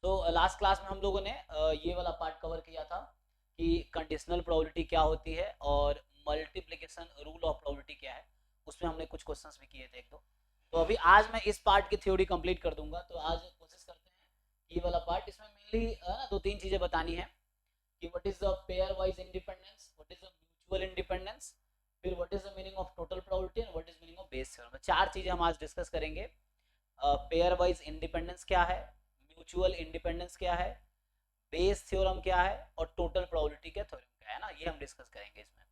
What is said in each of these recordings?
तो last class में हम लोगों ने ये वाला पार्ट कवर किया था कि कंडीशनल प्रोबेबिलिटी क्या होती है और मल्टीप्लिकेशन रूल ऑफ प्रोबेबिलिटी क्या है। उसमें हमने कुछ क्वेश्चंस भी किए थे एक दो। तो अभी आज मैं इस पार्ट की थ्योरी कंप्लीट कर दूंगा। तो आज कोशिश करते हैं ये वाला पार्ट, इसमें मेनली ना दो तीन चीज़ें बतानी है कि what is the pair wise independence, what is the mutual independence, फिर what is the meaning of total probability and what is meaning of Bayes theorem. चार चीज़ें हम आज डिस्कस करेंगे। पेयर वाइज इंडिपेंडेंस क्या है, म्यूचुअल इंडिपेंडेंस क्या है, बेस थ्योरम क्या है और टोटल प्रोबेबिलिटी का थ्योरम क्या है ना, ये हम डिस्कस करेंगे इसमें।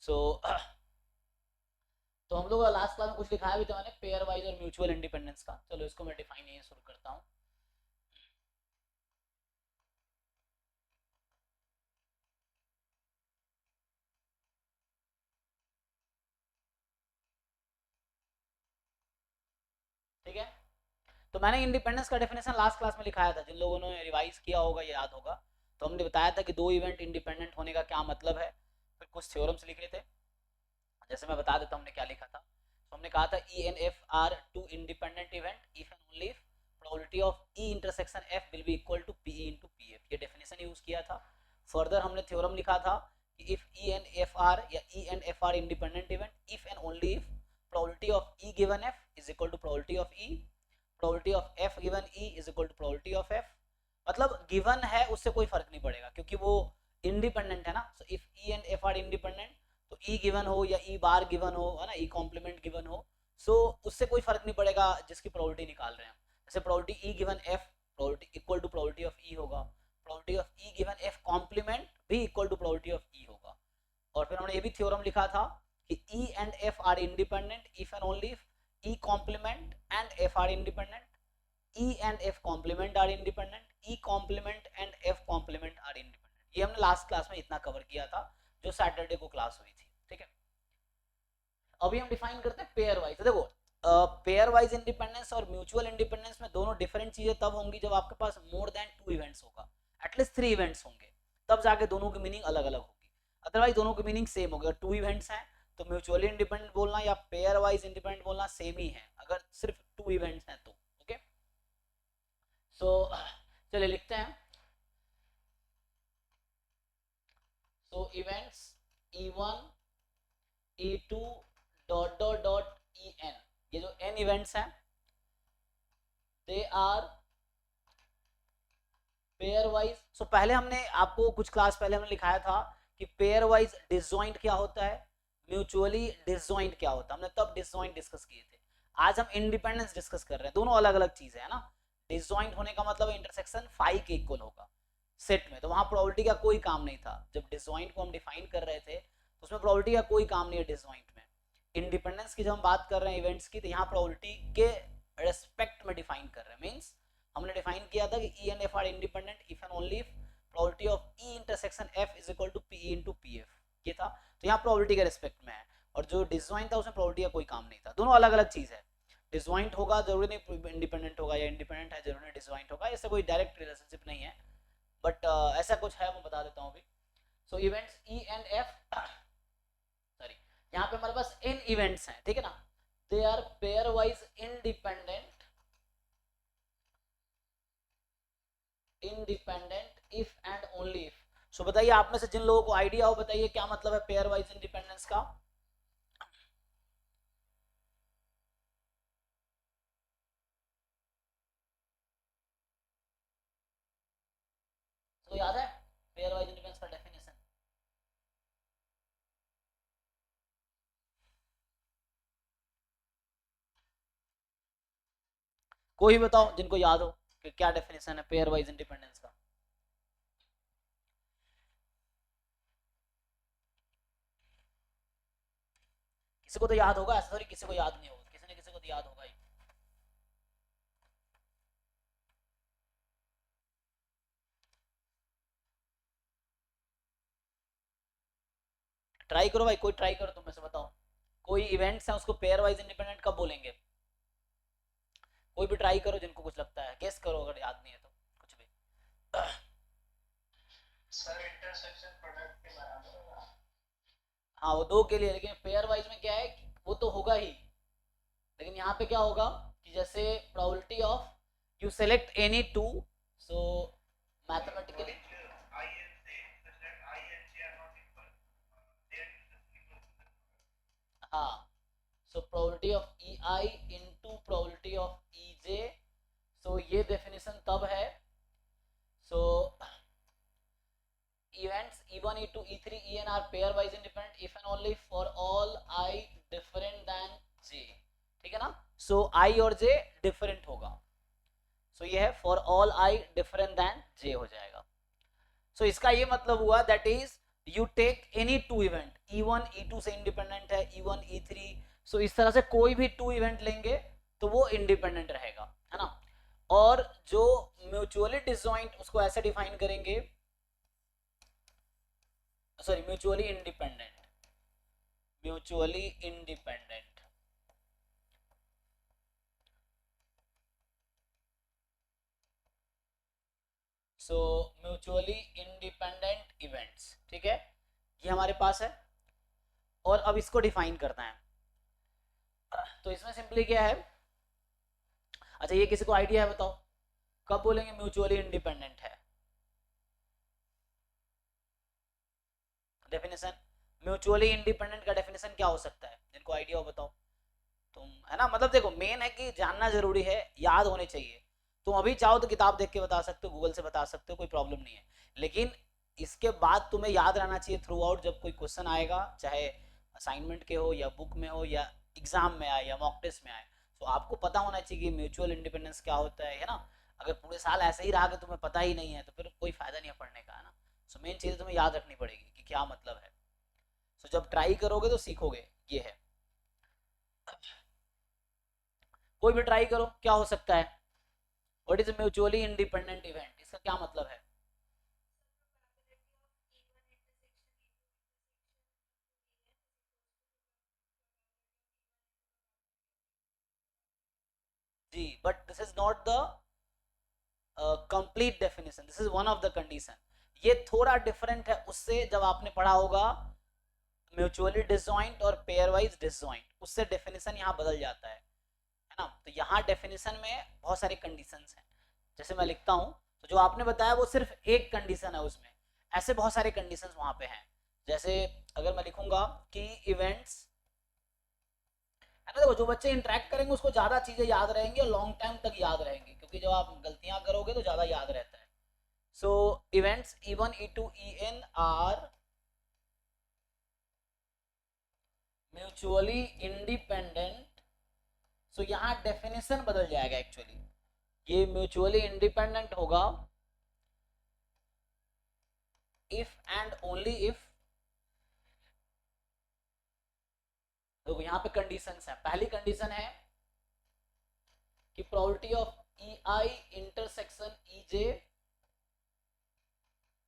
सो तो हम लोग लास्ट क्लास में कुछ दिखाया भी था मैंने पेयर वाइज और म्यूचुअल इंडिपेंडेंस का। चलो इसको मैं डिफाइन यहीं शुरू करता हूँ। ठीक है, तो मैंने इंडिपेंडेंस का डेफिनेशन लास्ट क्लास में लिखाया था, जिन लोगों ने रिवाइज किया होगा ये याद होगा। तो हमने बताया था कि दो इवेंट इंडिपेंडेंट होने का क्या मतलब है, फिर कुछ थ्योरम्स लिखे थे। जैसे मैं बता देता हूँ हमने क्या लिखा था। तो हमने कहा था E and F are two independent event if and only if probability of E intersection F will be equal to P E into P F, ये डेफिनेशन यूज किया था। फर्दर हमने थ्योरम लिखा था कि if E and F are या E and F are independent event if and only if probability of E given F is equal to probability of E, probability of F given E is equal to probability of F. मतलब given है उससे कोई फर्क नहीं पड़ेगा क्योंकि वो independent है ना। So if E and F are independent, तो ई गिवन हो या ई बार गिवन हो, है ना, ई कॉम्प्लीमेंट गिवन हो, सो उससे कोई फर्क नहीं पड़ेगा जिसकी प्रोबेबिलिटी निकाल रहे हैं हम। जैसे probability E given F probability equal to probability of E होगा, probability of E given F complement भी equal to probability of E होगा। और फिर हमने ये भी थ्योरम लिखा था कि E and F are independent if and only if E complement and F are independent, E and F complement are independent, E complement and F complement are independent। ये हमने लास्ट क्लास में इतना cover किया था जो Saturday को class हुई थी। ठीक है, अभी हम डिफाइन करते हैं पेयर वाइज। देखो पेयर वाइज इंडिपेंडेंस और म्यूचुअल इंडिपेंडेंस में दोनों डिफरेंट चीजें तब होंगी जब आपके पास मोर देन टू इवेंट्स होगा, एटलीस्ट थ्री इवेंट्स होंगे, तब जाके दोनों की मीनिंग अलग अलग होगी। अदरवाइज दोनों की मीनिंग सेम होगी। अगर टू इवेंट्स हैं तो म्यूचुअली इंडिपेंडेंट बोलना या पेयर वाइज इंडिपेंडेंट बोलना सेम ही है, अगर सिर्फ टू इवेंट्स हैं तो। ओके, सो चलिए लिखते हैं। So events E1 E2 dot dot dot En, ये जो n इवेंट्स हैं they are pair wise. So पहले हमने आपको कुछ क्लास पहले हमने लिखाया था कि पेयर वाइज डिसजॉइंट क्या होता है, म्यूचुअली डिसजॉइंट क्या होता है, हमने तब डिसजॉइंट डिस्कस किए थे। आज हम इंडिपेंडेंस डिस्कस कर रहे हैं, दोनों अलग अलग चीजें है ना। डिसजॉइंट होने का मतलब इंटरसेक्शन फाई के इक्वल होगा सेट में, तो वहां प्रोबेबिलिटी का कोई काम नहीं था। जब डिसजॉइंट को हम डिफाइन कर रहे थे तो उसमें प्रोबेबिलिटी का कोई काम नहीं है डिसजॉइंट में। इंडिपेंडेंस की जब हम बात कर रहे हैं इवेंट्स की, तो यहाँ प्रोबेबिलिटी के रेस्पेक्ट में डिफाइन कर रहे हैं। मीन्स हमने डिफाइन किया था कि E and F are independent if and only if probability of E intersection F is equal to P into P F, ये था। तो यहाँ प्रोबेबिलिटी के रेस्पेक्ट में है, और जो डिसजॉइंट था उसमें प्रोबेबिलिटी का कोई काम नहीं था। दोनों अलग अलग चीज है। डिसजॉइंट होगा जरूरी नहीं इंडिपेंडेंट होगा, या इंडिपेंडेंट है जरूरी नहीं डिसजॉइंट होगा, इससे कोई डायरेक्ट रिलेशनशिप नहीं है। बट ऐसा कुछ है, मैं बता देता हूँ अभी। So events E and F, sorry, यहाँ पे हमारे पास इन इवेंट्स हैं, ठीक है ना। They are pair wise independent, independent if and only if. So बताइए आप में से जिन लोगों को आइडिया हो, बताइए क्या मतलब है पेयर वाइज इंडिपेंडेंस का। तो याद है पेयर वाइज इंडिपेंडेंस का डेफिनेशन? कोई बताओ जिनको याद हो कि क्या डेफिनेशन है पेयर वाइज इंडिपेंडेंस का। किसी को तो याद होगा, ऐसा थोड़ी किसी को याद नहीं होगा, किसी न किसी को तो याद होगा ही। ट्राई करो भाई, कोई ट्राई करो, तुम में से बताओ कोई इवेंट्स है उसको पेयर वाइज इंडिपेंडेंट कब बोलेंगे। कोई भी ट्राई करो जिनको कुछ लगता है, गेस करो अगर याद नहीं है तो कुछ भी। सर इंटरसेक्शन प्रोडक्ट के बराबर होगा। हाँ वो दो के लिए, लेकिन पेयर वाइज में क्या है कि वो तो होगा ही, लेकिन यहाँ पे क्या होगा कि जैसे probability of you select any two so mathematically I and J, such that I and J are not equal. They are equal to the हाँ, so probability of E I into probability of E J, so ये definition तब है, सो events e1 e2 e3 en are pairwise independent if and only for all I different than j, ठीक है ना। So i और j different होगा, so ये है for all i different then j हो जाएगा। सो इसका ये मतलब हुआ that is you take any two event, e1 e2 से इंडिपेंडेंट है, e1 e3, सो इस तरह से कोई भी टू इवेंट लेंगे तो वो इंडिपेंडेंट रहेगा, है ना। और जो म्यूचुअली डिसजॉइंट उसको ऐसे डिफाइन करेंगे, sorry mutually independent, mutually independent, so mutually independent events, ठीक है, ये हमारे पास है। और अब इसको डिफाइन करना है, तो इसमें सिंपली क्या है, अच्छा ये किसी को आइडिया है बताओ, कब बोलेंगे म्यूचुअली इंडिपेंडेंट है? डेफिनेशन म्यूचुअली इंडिपेंडेंट का डेफिनेशन क्या हो सकता है, जिनको आइडिया हो बताओ तुम, है ना। मतलब देखो मेन है कि जानना जरूरी है, याद होने चाहिए। तुम अभी चाहो तो किताब देख के बता सकते हो, गूगल से बता सकते हो, कोई प्रॉब्लम नहीं है, लेकिन इसके बाद तुम्हें याद रहना चाहिए थ्रू आउट, जब कोई क्वेश्चन आएगा, चाहे असाइनमेंट के हो या बुक में हो या एग्जाम में आए या मॉक टेस्ट में आए, तो आपको पता होना चाहिए कि म्यूचुअल इंडिपेंडेंस क्या होता है ना। अगर पूरे साल ऐसे ही रहा कि तुम्हें पता ही नहीं है तो फिर कोई फायदा नहीं है पढ़ने का, है ना। सो मेन चीज़ तुम्हें याद रखनी पड़ेगी कि क्या मतलब है। सो जब ट्राई करोगे तो सीखोगे, ये है। कोई भी ट्राई करो, क्या हो सकता है, what is mutually independent event, इसका क्या मतलब है? जी, but this is not the complete definition, this is one of the condition. ये थोड़ा डिफरेंट है उससे, जब आपने पढ़ा होगा म्यूचुअली डिसजॉइंट और पेयर वाइज डिसजॉइंट, उससे डेफिनेशन यहाँ बदल जाता है ना। तो यहाँ डेफिनेशन में बहुत सारे कंडीशंस हैं, जैसे मैं लिखता हूँ तो जो आपने बताया वो सिर्फ एक कंडीशन है, उसमें ऐसे बहुत सारे कंडीशंस वहाँ पे हैं। जैसे अगर मैं लिखूंगा कि इवेंट्स, है ना, देखो जो बच्चे इंटरेक्ट करेंगे उसको ज्यादा चीजें याद रहेंगी और लॉन्ग टाइम तक याद रहेंगी, क्योंकि जब आप गलतियां करोगे तो ज्यादा याद रहता है। So events E1 E2 En are mutually independent, so यहाँ डेफिनेशन बदल जाएगा एक्चुअली, ये म्यूचुअली इंडिपेंडेंट होगा इफ एंड ओनली इफ, देखो यहाँ पे कंडीशंस है। पहली कंडीशन है कि probability of E I intersection E J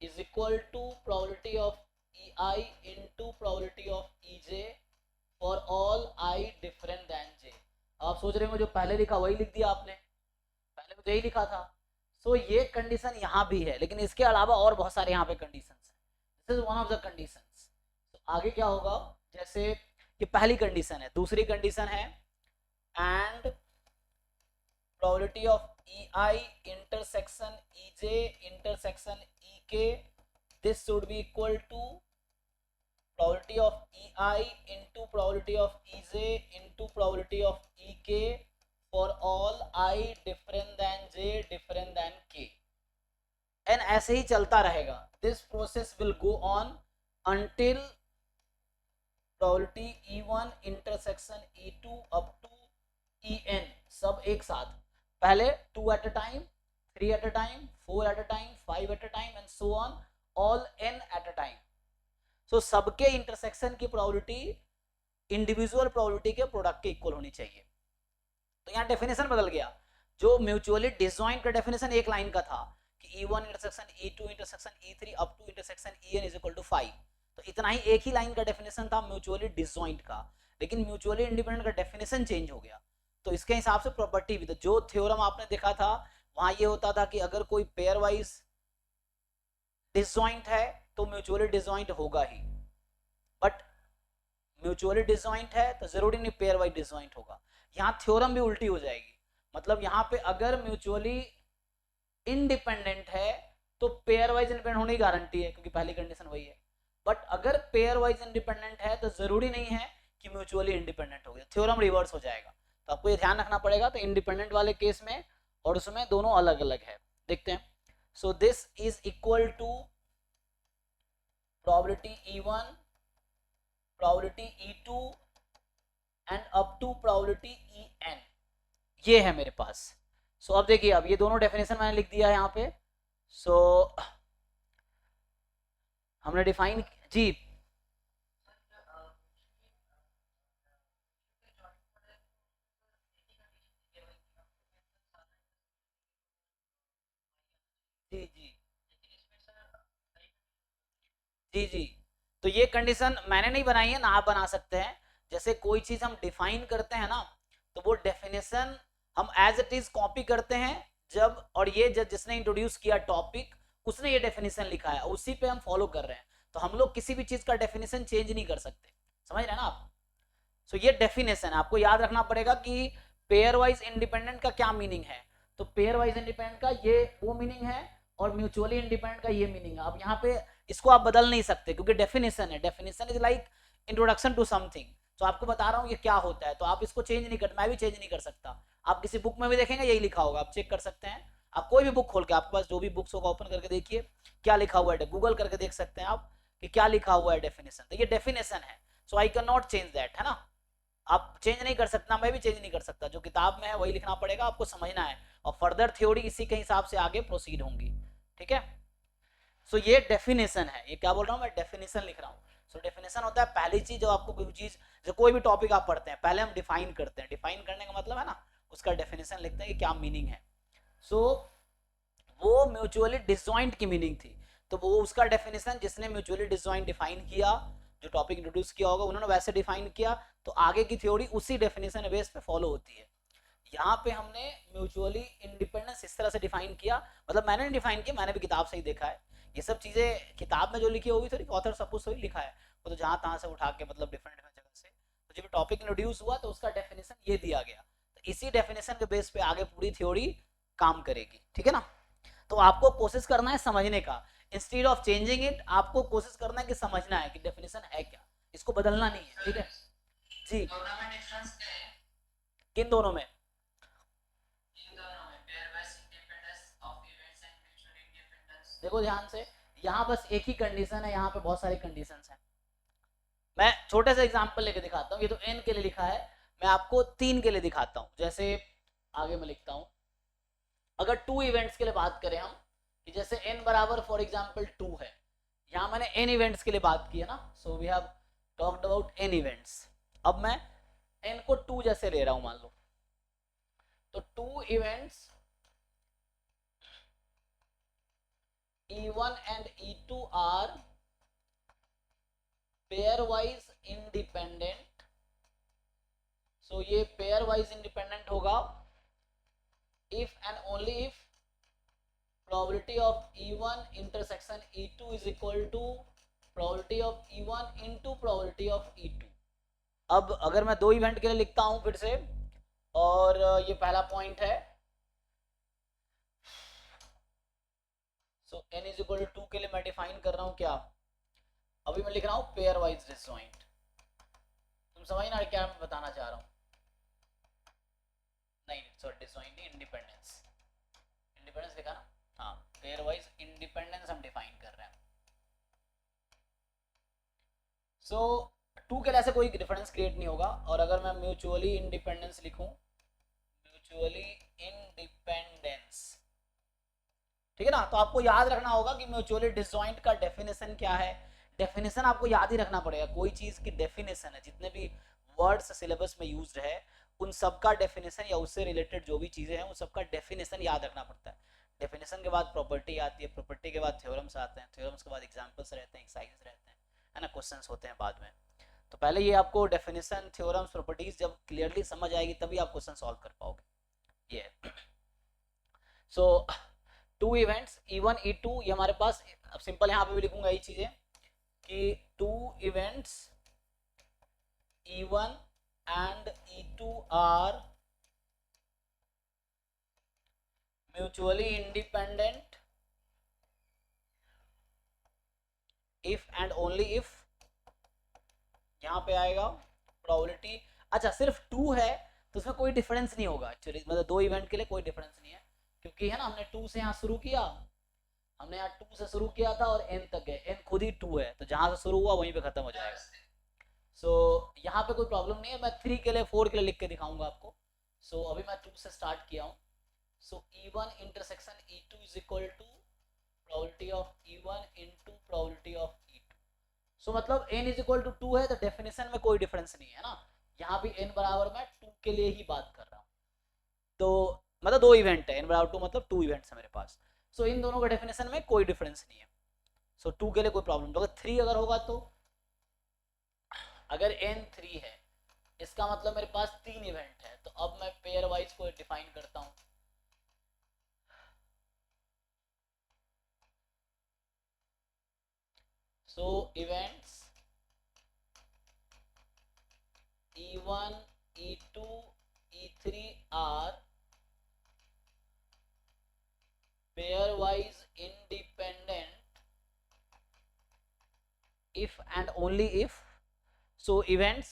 is equal to probability of E I into probability of E J for all I different than J. आप सोच रहे हो जो पहले लिखा वही लिख दिया आपने, पहले तो यही लिखा था। सो ये कंडीशन यहाँ भी है, लेकिन इसके अलावा और बहुत सारे यहाँ पे कंडीशंस हैं, this is one of the conditions. आगे क्या होगा, जैसे ये पहली कंडीशन है, दूसरी कंडीशन है and probability of E I intersection E J intersection E K, this should be equal to probability of E I into probability of E J into probability of E K for all I different than J different than K, and ऐसे ही चलता रहेगा। This process will go on until probability E1 intersection E2 up to En सब एक साथ, पहले 2 at a time, 3 at a time, 4 at a time, 5 at a time and so on, all n at a time। so सबके intersection की probability individual probability के product के equal होनी चाहिए। तो यहाँ डेफिनेशन बदल गया, जो म्यूचुअली डिसजॉइंट का डेफिनेशन एक लाइन का था कि E1 intersection E2 intersection E3 up to intersection En is equal to 5, तो इतना ही एक ही लाइन का डेफिनेशन था म्यूचुअली डिसजॉइंट का, लेकिन म्यूचुअली इंडिपेंडेंट का डेफिनेशन चेंज हो गया। तो इसके हिसाब से प्रॉपर्टी भी, तो जो थ्योरम आपने देखा था वहां ये होता था कि अगर कोई पेयर वाइज डिसजॉइंट है तो म्यूचुअली डिसजॉइंट होगा ही, बट म्यूचुअली डिसजॉइंट है तो जरूरी नहीं पेयर वाइज डिसजॉइंट होगा। यहाँ थ्योरम भी उल्टी हो जाएगी, मतलब यहाँ पे अगर म्यूचुअली इंडिपेंडेंट है तो पेयर वाइज इंडिपेंडेंट होने की गारंटी है, क्योंकि पहली कंडीशन वही है। बट अगर पेयर वाइज इंडिपेंडेंट है तो जरूरी नहीं है कि म्यूचुअली इंडिपेंडेंट हो गया, थ्योरम रिवर्स हो जाएगा। तो आपको ये ध्यान रखना पड़ेगा। तो इंडिपेंडेंट वाले केस में और उसमें दोनों अलग अलग है। देखते हैं। So this is equal to probability E1, probability E2 and up to probability En, ये है मेरे पास। सो अब देखिए, अब ये दोनों डेफिनेशन मैंने लिख दिया है यहाँ पे। सो हमने डिफाइन जी जी जी जी जी। तो ये कंडीशन मैंने नहीं बनाई है ना, आप बना सकते हैं। जैसे कोई चीज हम डिफाइन करते हैं ना, तो वो डेफिनेशन हम एज इट इज कॉपी करते हैं जब, और ये जिसने इंट्रोड्यूस किया टॉपिक उसने ये डेफिनेशन लिखा है, उसी पे हम फॉलो कर रहे हैं। तो हम लोग किसी भी चीज का डेफिनेशन चेंज नहीं कर सकते, समझ रहे हैं ना आप। सो ये डेफिनेशन है, आपको याद रखना पड़ेगा कि पेयर वाइज इंडिपेंडेंट का क्या मीनिंग है। तो पेयर वाइज इंडिपेंडेंट का ये वो मीनिंग है, और म्यूचुअली इंडिपेंडेंट का ये मीनिंग है। अब यहाँ पे इसको आप बदल नहीं सकते, क्योंकि डेफिनेशन है। Definition is like introduction to something. तो आपको बता रहा हूँ ये क्या होता है, तो आप इसको चेंज नहीं कर, मैं भी चेंज नहीं कर सकता। आप किसी बुक में भी देखेंगे यही लिखा होगा, आप चेक कर सकते हैं। आप कोई भी बुक खोल के, आपके पास जो भी बुक्स होगा ओपन करके देखिए क्या लिखा हुआ है, गूगल करके देख सकते हैं आप कि क्या लिखा हुआ है डेफिनेशन। तो ये डेफिनेशन है। So I can not change that, है ना। आप चेंज नहीं कर सकता, मैं भी चेंज नहीं कर सकता। जो किताब में है वही लिखना पड़ेगा, आपको समझना है, और फर्दर थ्योरी इसी के हिसाब से आगे प्रोसीड होंगी। ठीक है। सो ये डेफिनेशन है, ये क्या बोल रहा हूँ मैं, डेफिनेशन लिख रहा हूँ। सो डेफिनेशन होता है पहली चीज जो आपको कोई चीज, जो कोई भी टॉपिक आप पढ़ते हैं पहले हम डिफाइन करते हैं। डिफाइन करने का मतलब है ना, उसका डेफिनेशन लिखते हैं कि क्या मीनिंग है। सो वो म्यूचुअली डिसजॉइंट की मीनिंग थी, तो वो उसका डेफिनेशन जिसने म्यूचुअली डिसजॉइंट डिफाइन किया, जो टॉपिक इंट्रोड्यूस किया होगा उन्होंने वैसे डिफाइन किया, तो आगे की थ्योरी उसी डेफिनेशन बेस पे फॉलो होती है। यहाँ पे हमने म्यूचुअली इंडिपेंडेंस इस तरह से डिफाइन किया, मतलब मैंने नहीं डिफाइन किया, मैंने भी किताब से ही देखा है। ये सब चीजें किताब में जो लिखी होगी थोड़ी ऑथर सपोज ही लिखा है, वो तो जहाँ तहाँ से उठा के, मतलब डिफरेंट डिफरेंट जगह से। तो जब टॉपिक इंट्रोड्यूस हुआ तो उसका डेफिनेशन ये दिया गया, तो इसी डेफिनेशन के बेस पे आगे पूरी थ्योरी काम करेगी। ठीक है ना। तो आपको कोशिश करना है समझने का, इंस्टीड ऑफ चेंजिंग इट आपको कोशिश करना है कि समझना है कि डेफिनेशन है क्या, इसको बदलना नहीं है। ठीक है जी। किन दोनों में? देखो ध्यान से, यहाँ बस एक ही कंडीशन है, यहाँ पे बहुत सारी कंडीशन हैं। मैं छोटे से एग्जांपल लेके दिखाता हूँ। ये तो n के लिए लिखा है, मैं आपको 3 के लिए दिखाता हूँ। जैसे आगे मैं लिखता हूँ, अगर 2 इवेंट्स के लिए बात करें हम, कि जैसे n बराबर फॉर एग्जांपल 2 है, यहाँ मैंने n इवेंट्स के लिए बात की है ना। So we have talked about n events. अब मैं n को 2 जैसे ले रहा हूँ मान लो, तो 2 events E1 and E2 are pairwise independent। so ये pairwise independent होगा if and only if probability of E1 intersection E2 is equal to probability of E1 into probability of E2। अब अगर मैं 2 इवेंट के लिए लिखता हूं फिर से, और ये पहला पॉइंट है, सो n इज इक्वल टू 2 के लिए मैं डिफाइन कर रहा हूं क्या, अभी मैं लिख रहा हूं पेयर वाइज डिसजॉइंट। तुम समझ ना क्या मैं बताना चाह रहा हूं? नहीं सॉरी, डिसजॉइंट नहीं, इंडिपेंडेंस। इंडिपेंडेंस लिखा ना, हाँ, पेयर वाइज इंडिपेंडेंस हम डिफाइन कर रहे हैं। सो 2 के लिए ऐसे कोई डिफरेंस क्रिएट नहीं होगा। और अगर मैं म्यूचुअली इंडिपेंडेंस लिखूं, म्यूचुअली इंडिपेंडेंस, ठीक है ना, तो आपको याद रखना होगा कि म्यूचुअली डिसजॉइंट का डेफिनेशन क्या है। डेफिनेशन आपको याद ही रखना पड़ेगा। कोई चीज की डेफिनेशन है, जितने भी वर्ड्स सिलेबस में यूज है उन सबका डेफिनेशन या उससे रिलेटेड जो भी चीजें हैं उन सबका डेफिनेशन याद रखना पड़ता है। डेफिनेशन के बाद प्रॉपर्टी आती है, प्रॉपर्टी के बाद थ्योरम्स आते हैं, थ्योरम्स के बाद एग्जांपल्स रहते हैं, एक्सरसाइजेस रहते हैं, है ना, क्वेश्चंस होते हैं बाद में। तो पहले ये आपको डेफिनेशन, थ्योरम्स, प्रॉपर्टीज जब क्लियरली समझ आएगी तभी आप क्वेश्चन सॉल्व कर पाओगे। ये सो 2 इवेंट्स E1 E2, ये हमारे पास अब सिंपल यहाँ पे भी लिखूंगा ये चीजें कि 2 events E1 and E2 are mutually independent if and only if, यहाँ पे आएगा प्रोबेबिलिटी। अच्छा सिर्फ टू है तो उसमें कोई डिफरेंस नहीं होगा एक्चुअली, मतलब दो इवेंट के लिए कोई डिफरेंस नहीं है, क्योंकि है ना हमने टू से यहाँ शुरू किया, हमने यहाँ टू से शुरू किया था और एन तक गए, एन खुद ही टू है तो जहाँ से शुरू हुआ वहीं पे खत्म हो जाएगा। सो यहाँ पे कोई प्रॉब्लम नहीं है, मैं थ्री के लिए फोर के लिए लिख के दिखाऊंगा आपको। सो अभी मैं टू से स्टार्ट किया हूँ। So E1 intersection E2 is equal to probability of E1 into probability of E2। So मतलब n is equal to two है तो डेफिनेशन में कोई डिफरेंस नहीं है ना, यहाँ भी n बराबर मैं टू के लिए ही बात कर रहा हूँ, तो मतलब दो इवेंट है, n बराबर टू मतलब टू इवेंट्स है मेरे पास। सो इन दोनों का डेफिनेशन में कोई डिफरेंस नहीं है। सो टू के लिए कोई प्रॉब्लम नहीं, अगर थ्री अगर होगा तो, अगर n थ्री है इसका मतलब मेरे पास तीन इवेंट है, तो अब मैं पेयर वाइज को डिफाइन करता हूँ। सो events E1 E2 E3 are pairwise independent if and only if, so events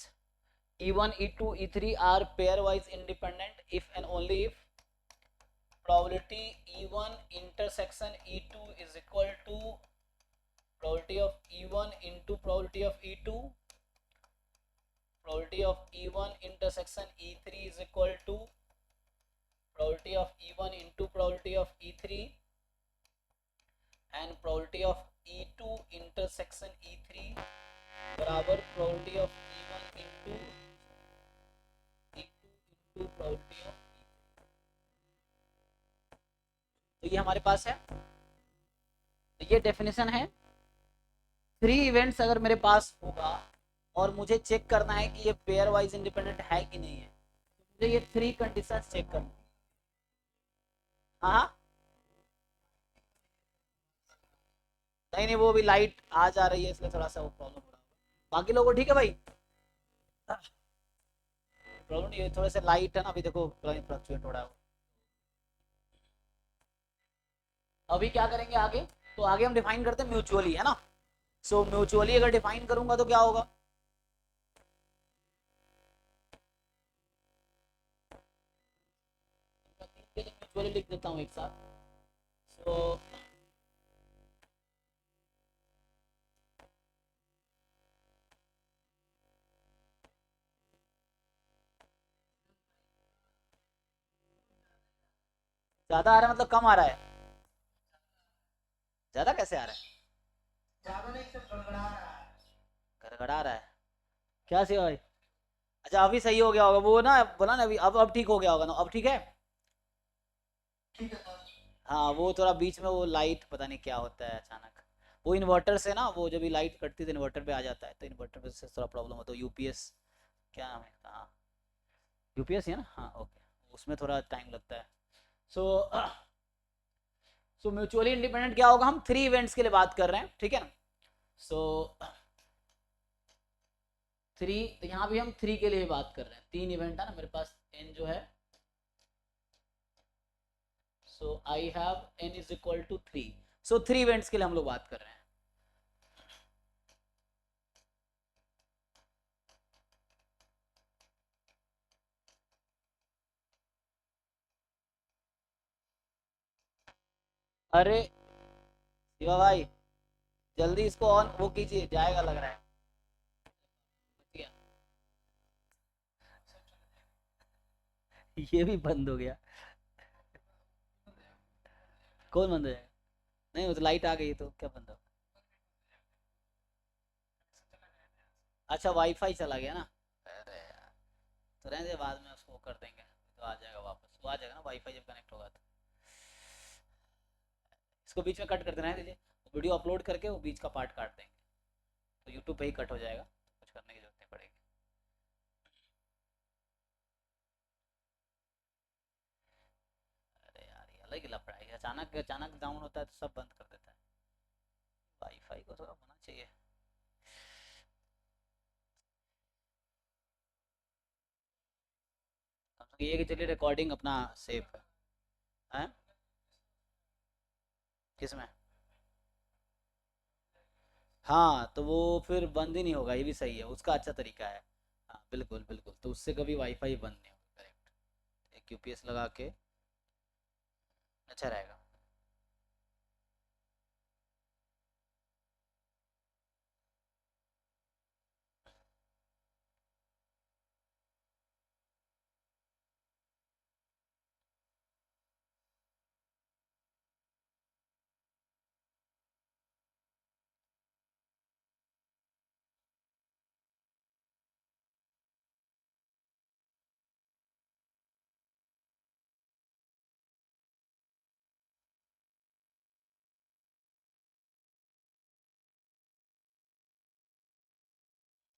E1 E2 E3 are pairwise independent if and only if probability E1 intersection E2 is equal to probability of E1 into probability of E2, probability of E1 intersection E3 is equal to probability of E1 into probability of E3, and probability of E2 intersection E3 बराबर probability of E1 into E2 into probability of E3। तो ये हमारे पास है, तो ये definition है। Three events अगर मेरे पास होगा और मुझे चेक करना है कि ये पेयर वाइज इंडिपेंडेंट है कि नहीं है, तो मुझे ये थ्री कंडीशन चेक करना है। हाँ नहीं नहीं, वो भी लाइट आ जा रही है इसलिए थोड़ा सा वो प्रॉब्लम हो रहा है। बाकी लोगों ठीक है भाई, प्रॉब्लम नहीं है, थोड़े से लाइट है ना, अभी देखो फ्लक्चुएट हो रहा है। अभी क्या करेंगे आगे, तो आगे हम डिफाइन करते हैं म्यूचुअली, है ना। सो म्यूचुअली अगर डिफाइन करूंगा तो क्या होगा, म्यूचुअली लिख देता हूँ एक साथ। सो ज्यादा आ रहा है मतलब कम आ रहा है, ज्यादा कैसे आ रहा है, ज्यादा नहीं, सिर्फ गड़गड़ा रहा है। गड़गड़ा रहा है, क्या सी भाई। अच्छा अभी सही हो गया होगा, वो ना बोला ना अभी, अब ठीक हो गया होगा ना, अब ठीक है। ठीक है सर। हाँ वो थोड़ा बीच में वो लाइट पता नहीं क्या होता है अचानक, वो इन्वर्टर से ना, वो जब भी लाइट कटती है तो इन्वर्टर पे आ जाता है, तो इन्वर्टर पे से थोड़ा प्रॉब्लम होता है। यूपीएस क्या नाम है, हाँ यूपीएस है ना, हाँ ओके, उसमें थोड़ा टाइम लगता है। सो सो म्यूचुअली इंडिपेंडेंट क्या होगा, हम थ्री इवेंट्स के लिए बात कर रहे हैं, ठीक है ना। सो थ्री, तो यहाँ भी हम थ्री के लिए बात कर रहे हैं, तीन इवेंट है ना मेरे पास, एन जो है, so I have N is equal to three. So three events के लिए हम लोग बात कर रहे हैं। अरे शिवा भाई जल्दी इसको ऑन वो कीजिए, जाएगा लग रहा है। ये भी बंद हो गया, कौन बंद हो जाएगा, नहीं वो तो लाइट आ गई तो क्या बंद हो। अच्छा वाईफाई चला गया ना, अरे यार, तो रहने दे, बाद में उसको कर देंगे तो आ जाएगा वापस, वो आ जाएगा ना वाईफाई जब कनेक्ट होगा तो। इसको बीच में कट करते रहने दीजिए, वीडियो अपलोड करके वो बीच का पार्ट काट देंगे, तो यूट्यूब पे ही कट हो जाएगा, कुछ करने की जरूरत नहीं पड़ेगी। अरे यार ये अलग ही लफड़ा है, अचानक अचानक डाउन होता है तो सब बंद कर देता है, वाईफाई को थोड़ा होना चाहिए। ये कि चलिए रिकॉर्डिंग अपना सेफ है, हैं? किसमें? हाँ तो वो फिर बंद ही नहीं होगा, ये भी सही है, उसका अच्छा तरीका है। हाँ बिल्कुल बिल्कुल, तो उससे कभी वाईफाई बंद नहीं होगा, करेक्ट। एक यूपीएस लगा के अच्छा रहेगा।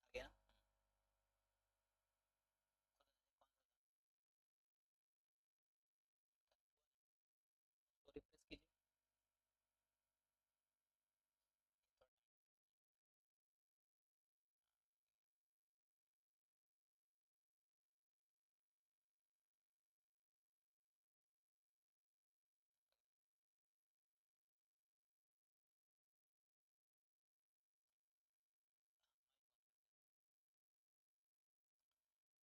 आगे ना, तो रिफ्रेश कीजिए।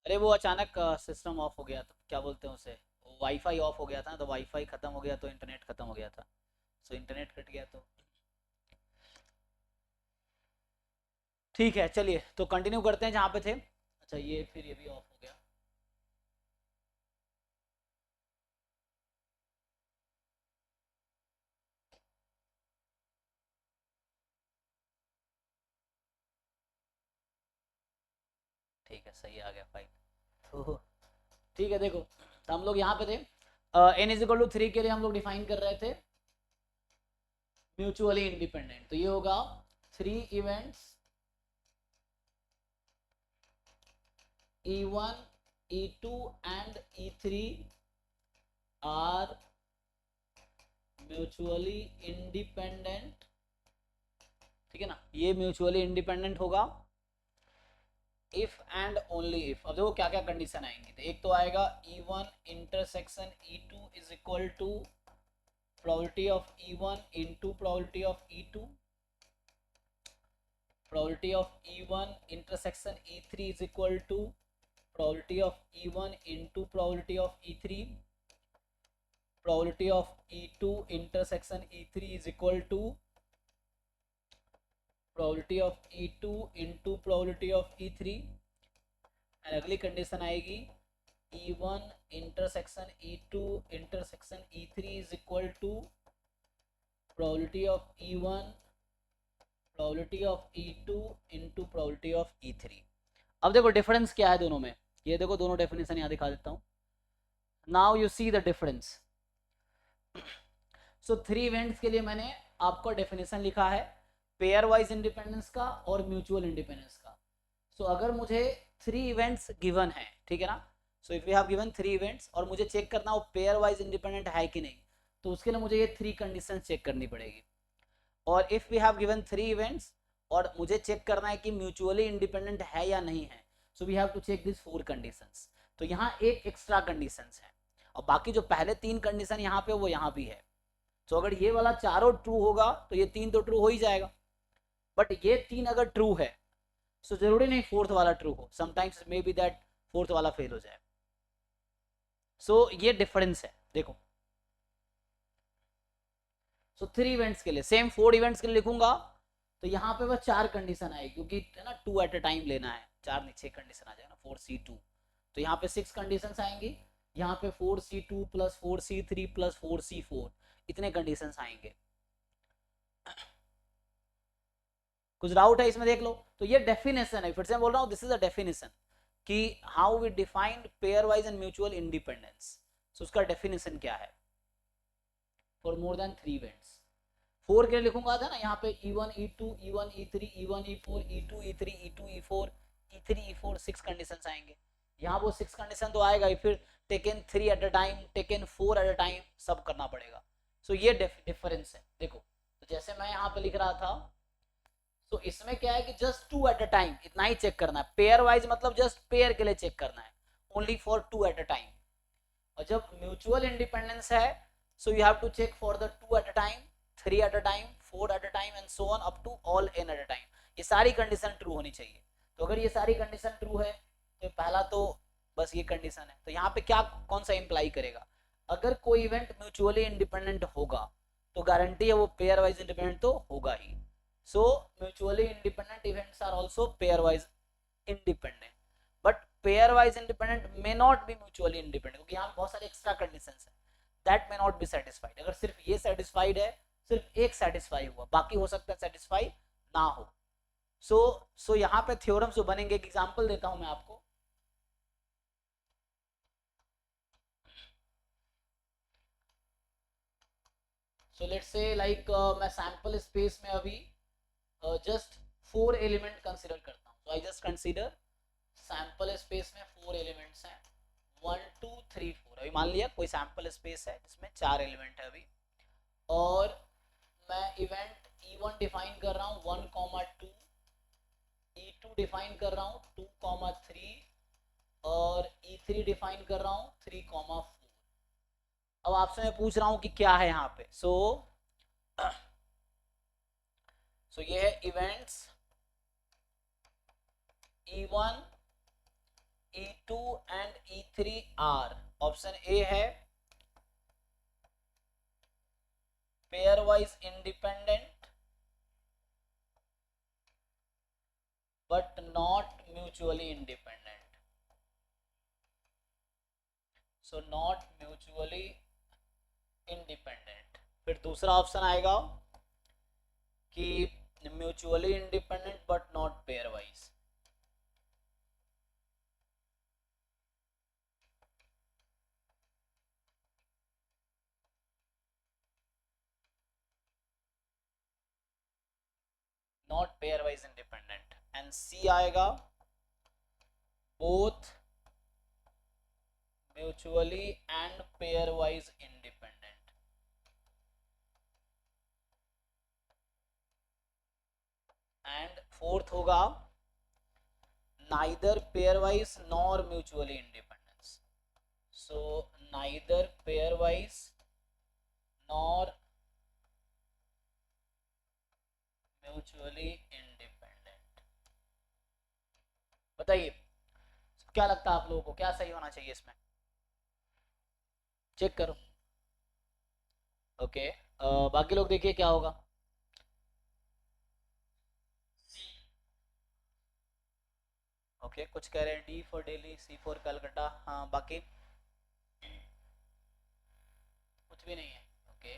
अरे वो अचानक सिस्टम ऑफ हो गया, तो क्या बोलते हैं उसे, वाईफाई ऑफ हो गया था ना, तो वाईफाई खत्म हो गया तो इंटरनेट खत्म हो गया था, सो इंटरनेट कट गया तो। ठीक है चलिए, तो कंटिन्यू करते हैं जहाँ पे थे। अच्छा ये फिर ये भी ऑफ हो गया। ठीक है सही आ गया फाइल। तो ठीक है देखो, तो हम लोग यहाँ पे थे, एन इज इक्वल टू 3 के लिए हम लोग डिफाइन कर रहे थे म्यूचुअली इंडिपेंडेंट, तो ये होगा 3 events E1 E2 and E3 are mutually independent. ठीक है ना, ये म्यूचुअली इंडिपेंडेंट होगा इफ एंड ओनली इफ। अब देखो क्या क्या कंडीशन आएंगी, तो एक तो आएगा E1 intersection E2 is equal to probability of E1 into probability of E2, probability of E1 intersection E3 is equal to probability of E1 into probability of E3, probability of E2 intersection E3 is equal to probability of E2 into probability of E3, and अगली condition आएगी E1 intersection E2 intersection E3 is equal to probability of E1 probability of E2 into probability of E3। अब देखो difference क्या है दोनों में, ये देखो दोनों डेफिनेशन यहाँ दिखा देता हूँ। Now you see the difference. So 3 events के लिए मैंने आपको डेफिनेशन लिखा है, पेयर वाइज इंडिपेंडेंस का और म्यूचुअल इंडिपेंडेंस का। सो अगर मुझे 3 इवेंट्स गिवन है, ठीक है ना, so if we have given 3 events और मुझे चेक करना वो पेयर वाइज इंडिपेंडेंट है कि नहीं, तो उसके लिए मुझे ये 3 कंडीशन चेक करनी पड़ेगी। और if we have given 3 events और मुझे चेक करना है कि म्यूचुअली इंडिपेंडेंट है या नहीं है, so we have to check this 4 conditions. तो यहाँ एक एक्स्ट्रा कंडीशंस है, और बाकी जो पहले 3 कंडीशन यहाँ पे वो यहाँ भी है। तो अगर ये वाला चारों ट्रू होगा तो ये 3 तो ट्रू हो ही जाएगा, बट ये 3 अगर ट्रू है सो जरूरी नहीं फोर्थ वाला ट्रू हो, sometimes may be that fourth वाला फेल हो जाए। सो ये डिफरेंस है देखो। सो 3 इवेंट्स के लिए सेम 4 इवेंट्स के लिए लिखूंगा तो यहाँ पे बस 4 कंडीशन आएगी, क्योंकि है ना 2 एट अ टाइम लेना है, 4 नहीं 6 कंडीशन आ जाएगा ना, 4C2। तो यहाँ पे 6 कंडीशन आएंगी, यहाँ पे 4C2 plus 4C3 plus 4C4, इतने कंडीशन आएंगे। कुछ डाउट है इसमें देख लो। तो ये डेफिनेशन है, फिर से बोल रहा हूँ, दिस इज अ डेफिनेशन कि how we defined pair wise and mutual independence. So उसका डेफिनेशन क्या है फॉर मोर देन 3 इवेंट्स। 4 के लिए लिखूंगा था ना, यहाँ पे E1 E2 E1 E3 E1 E4 E2 E3 E2 E4 E3 E4 6 conditions आएंगे। यहाँ वो 6 कंडीशन तो आएगा ही, फिर taken 3 at a time, taken 4 at a time, सब करना पड़ेगा। सो ये डिफरेंस है देखो। तो जैसे मैं यहाँ पे लिख रहा था, तो इसमें क्या है कि जस्ट 2 एट अ टाइम इतना ही चेक करना है, पेयर वाइज मतलब जस्ट पेयर के लिए चेक करना है, only for 2 at a time. और जब म्यूचुअल इंडिपेंडेंस है so you have to check for the 2 at a time, 3 at a time, 4 at a time and so on up to all n at a time. ये सारी condition true होनी चाहिए। तो अगर ये सारी कंडीशन ट्रू है तो पहला तो बस ये कंडीशन है। तो यहाँ पे क्या कौन सा इंप्लाई करेगा, अगर कोई इवेंट म्यूचुअली इंडिपेंडेंट होगा तो गारंटी है वो पेयर वाइज इंडिपेंडेंट तो होगा ही। So mutually independent events are also pair wise independent, but pair wise independent may not be mutually independent, क्योंकि यहाँ बहुत सारे एक्स्ट्रा कंडीशंस हैं that may not be satisfied. अगर सिर्फ ये सेटिस्फाइड है, सिर्फ एक सेटिस्फाई हुआ, बाकी हो सकता है सेटिस्फाई ना हो। सो यहाँ पे थ्योरम जो बनेंगे, एक एग्जांपल देता हूं मैं आपको। सो लेट्स से लाइक मैं सैंपल स्पेस में अभी जस्ट 4 एलिमेंट कंसीडर करता हूँ। तो I just consider sample space में 4 एलिमेंट्स हैं, 1 2 3 4। अभी मान लिया कोई सैंपल स्पेस है जिसमें 4 एलिमेंट है अभी, और मैं इवेंट E1 डिफाइन कर रहा हूँ 1, 2, E2 डिफाइन कर रहा हूँ 2, 3 और E3 डिफाइन कर रहा हूँ 3, 4। अब आपसे मैं पूछ रहा हूँ कि क्या है यहाँ पे। सो ये है events E1, E2 and E3 are, option A है pair wise independent but not mutually independent. So not mutually independent. फिर दूसरा ऑप्शन आएगा कि mutually independent but not pair wise. Not pair wise independent. And C आएगा both mutually and pair wise independent. And fourth होगा neither pair wise nor mutually independence. So neither pair wise nor mutually independent. बताइए क्या लगता है आप लोगों को, क्या सही होना चाहिए इसमें? चेक करो। ओके बाकी लोग देखिए क्या होगा। ओके कुछ कह रहे हैं D for Delhi, C for Calcutta. हाँ बाकी कुछ भी नहीं है। ओके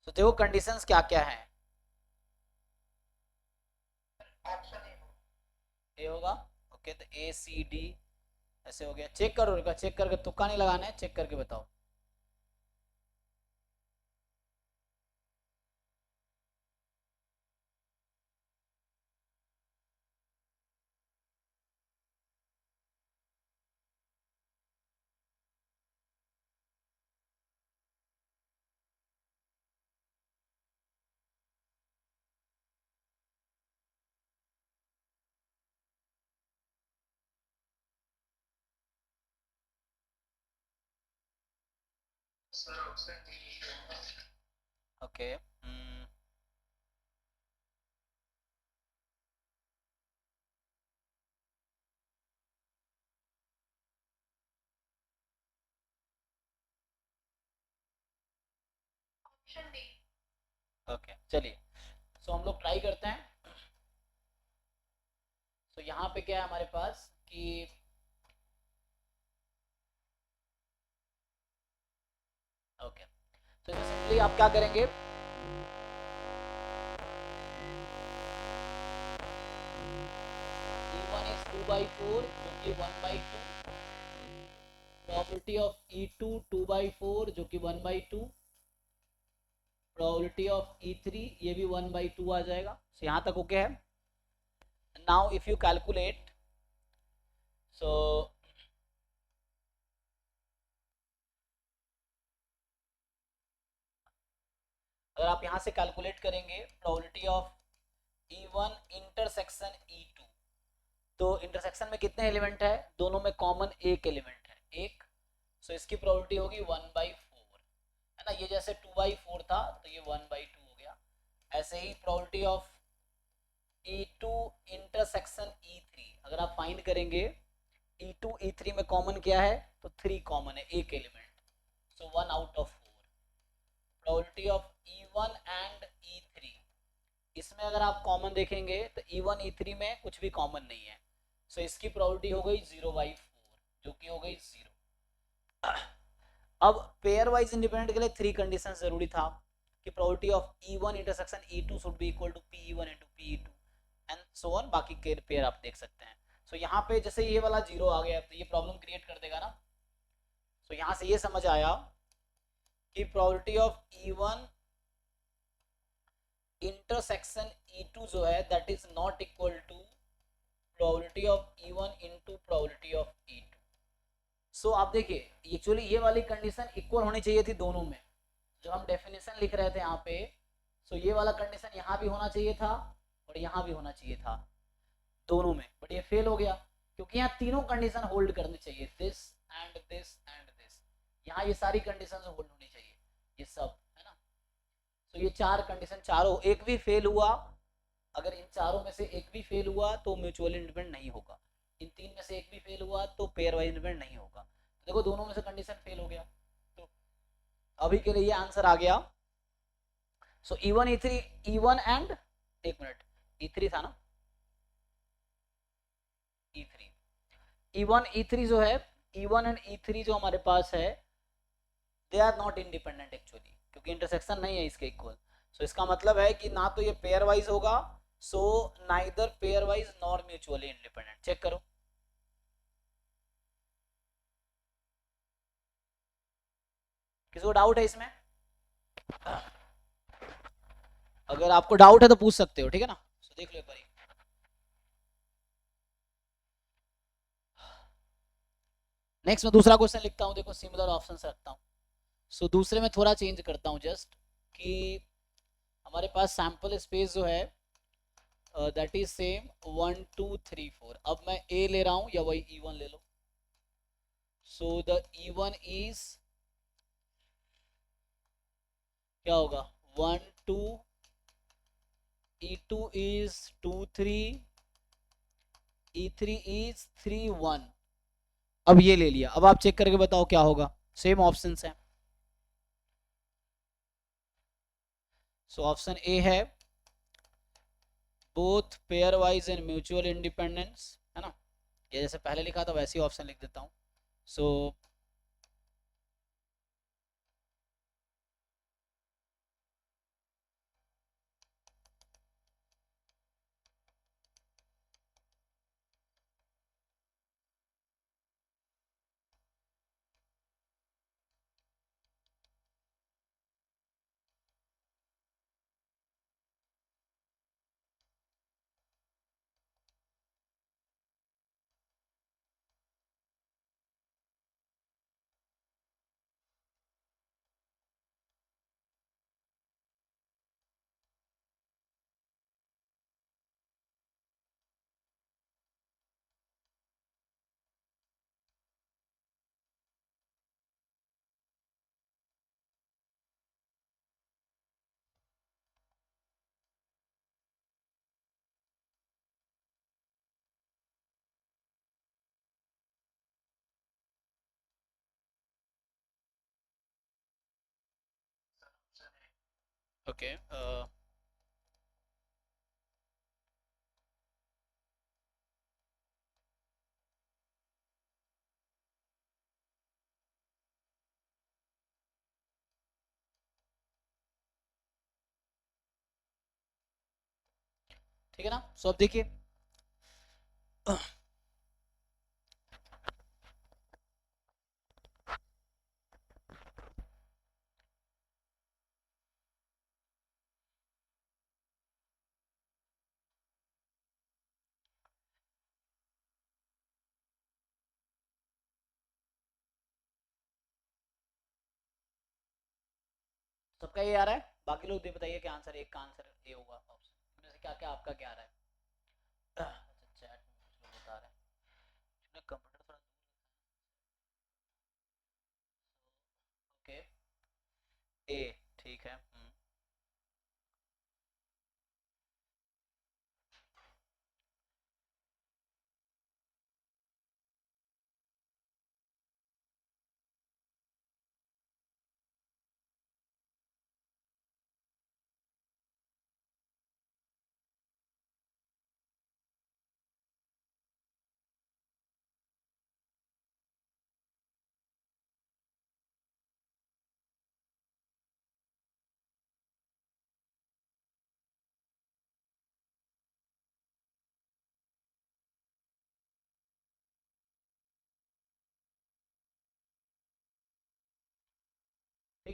तो देखो कंडीशंस क्या क्या हैं। ए होगा। ओके तो ए सी डी ऐसे हो गया। चेक करो, चेक करके, तुक्का नहीं लगाना है, चेक करके बताओ। सर ऑप्शन डी होगा। Okay option D. ओके चलिए सो हम लोग ट्राई करते हैं। तो यहाँ पे क्या है हमारे पास कि ओके तो सिंपली आप क्या करेंगे, E1 is 2/4 जो कि 1/2, प्रोबेबिलिटी ऑफ E2 2/4 जो कि 1/2, प्रोबेबिलिटी ऑफ E3 ये भी 1/2 आ जाएगा। so यहाँ तक ओके है। Now if you calculate so अगर आप यहाँ से कैलकुलेट करेंगे probability of E1 intersection E2, तो इंटरसेक्शन में कितने एलिमेंट है, दोनों में कॉमन एक एलिमेंट है, एक। सो इसकी प्रोबेबिलिटी होगी 1/4। ना, ये जैसे 2/4 था तो ये 1/2 हो गया। ऐसे ही probability of E2 intersection E3 अगर आप फाइंड करेंगे, E2 E3 में कॉमन क्या है, तो 3 कॉमन है, एक element, so 1 out of 4। Probability of E1 and E3, इसमें अगर आप कॉमन देखेंगे तो E1 E3 में कुछ भी कॉमन नहीं है, सो इसकी प्रोबेबिलिटी हो गई 0/4, जो कि हो गई 0। अब पेयर वाइज इंडिपेंडेंट के लिए 3 कंडीशन जरूरी था कि probability of E1 intersection E2 should be equal to PE1 into PE2 and so on, बाकी के पेयर आप देख सकते हैं। सो यहाँ पे जैसे ये वाला 0 आ गया तो ये प्रॉब्लम क्रिएट कर देगा ना। सो यहाँ से ये समझ आया कि probability of E1 intersection E2 जो है that is not equal to probability of E1 into probability of E2। So आप देखिए एक्चुअली ये वाली कंडीशन इक्वल होनी चाहिए थी दोनों में, जब हम डेफिनेशन लिख रहे थे यहाँ पे। सो ये वाला कंडीशन यहाँ भी होना चाहिए था और यहाँ भी होना चाहिए था दोनों में, बट ये फेल हो गया क्योंकि यहाँ तीनों कंडीशन होल्ड करनी चाहिए, this and this and this. यहाँ ये सारी कंडीशन होल्ड होनी चाहिए, ये सब है ना। तो ये 4 कंडीशन, चारों एक भी फेल हुआ, अगर इन चारों में से एक भी फेल हुआ तो म्यूचुअली इंडिपेंडेंट नहीं होगा, इन 3 में से एक भी फेल हुआ तो पेयर वाइज इंडिपेंडेंट नहीं होगा। तो देखो दोनों में से कंडीशन फेल हो गया, तो अभी के लिए ये आंसर आ गया। सो E1 E3, E1 एंड, एक मिनट, E3 था ना, E3, E1 E3 जो है, E1 एंड E3 जो हमारे पास है they are not independent actually, क्योंकि इंटरसेक्शन नहीं है इसके इक्वल। सो इसका मतलब है कि ना तो ये पेयर वाइज होगा, so neither pair wise nor mutually independent. Check करो, किसी को डाउट है इसमें? अगर आपको डाउट है तो पूछ सकते हो, ठीक है ना। सो देख लो एक बार, नेक्स्ट मैं दूसरा क्वेश्चन लिखता हूँ, देखो सिमिलर ऑप्शन रखता हूँ। सो दूसरे में थोड़ा चेंज करता हूँ जस्ट, कि हमारे पास सैंपल स्पेस जो है दैट इज सेम 1 2 3 4। अब मैं ए ले रहा हूँ या वही E1 ले लो। सो द E1 इज क्या होगा, 1 2, E2 is 2 3, E3 is 3 1। अब ये ले लिया, अब आप चेक करके बताओ क्या होगा, सेम ऑप्शंस हैं। सो ऑप्शन ए है both pair wise and mutual independence, है ना, ये जैसे पहले लिखा था वैसे ही ऑप्शन लिख देता हूँ। सो ओके, ठीक है ना। सो अब देखिए सबका ये आ रहा है, बाकी लोग बताइए क्या आंसर, एक का आंसर ये होगा ऑप्शन में से, क्या क्या आपका क्या आ रहा है। अच्छा चैट में कुछ लोग बता रहे हैं, कंप्यूटर थोड़ा, ओके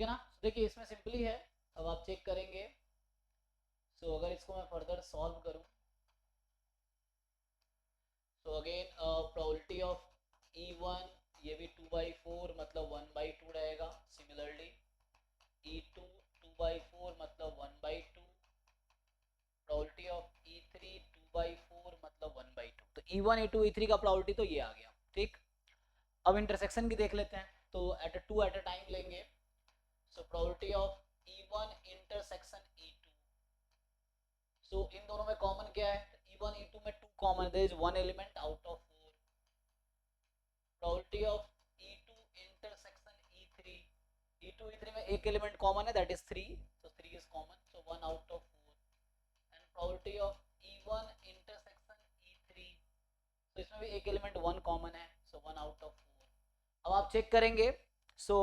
है ना। देखिए इसमें सिंपली है, अब आप चेक करेंगे। सो अगर इसको मैं फर्दर सॉल्व करूं, so again probability of E1, ये भी 2/4 मतलब 1/2 रहेगा। सिमिलरली E2 2/4 मतलब 1/2, प्रोबेबिलिटी ऑफ E3 2/4 मतलब 1/2। तो E1 E2 E3 का प्रोबेबिलिटी तो ये आ गया, ठीक। अब इंटरसेक्शन की देख लेते हैं, तो टू एट अ टाइम लेंगे। So probability of E1 intersection E2, so इन दोनों में कॉमन क्या है, E1 E2 में 2 common, there is 1 element out of 4। Probability of E2 intersection E3, E2 E3 में एक एलिमेंट कॉमन है, that is 3, so 3 is common, so 1 out of 4। and probability of E1 intersection E3, so इसमें भी एक element 1 common है, so 1 out of 4। अब आप check करेंगे, so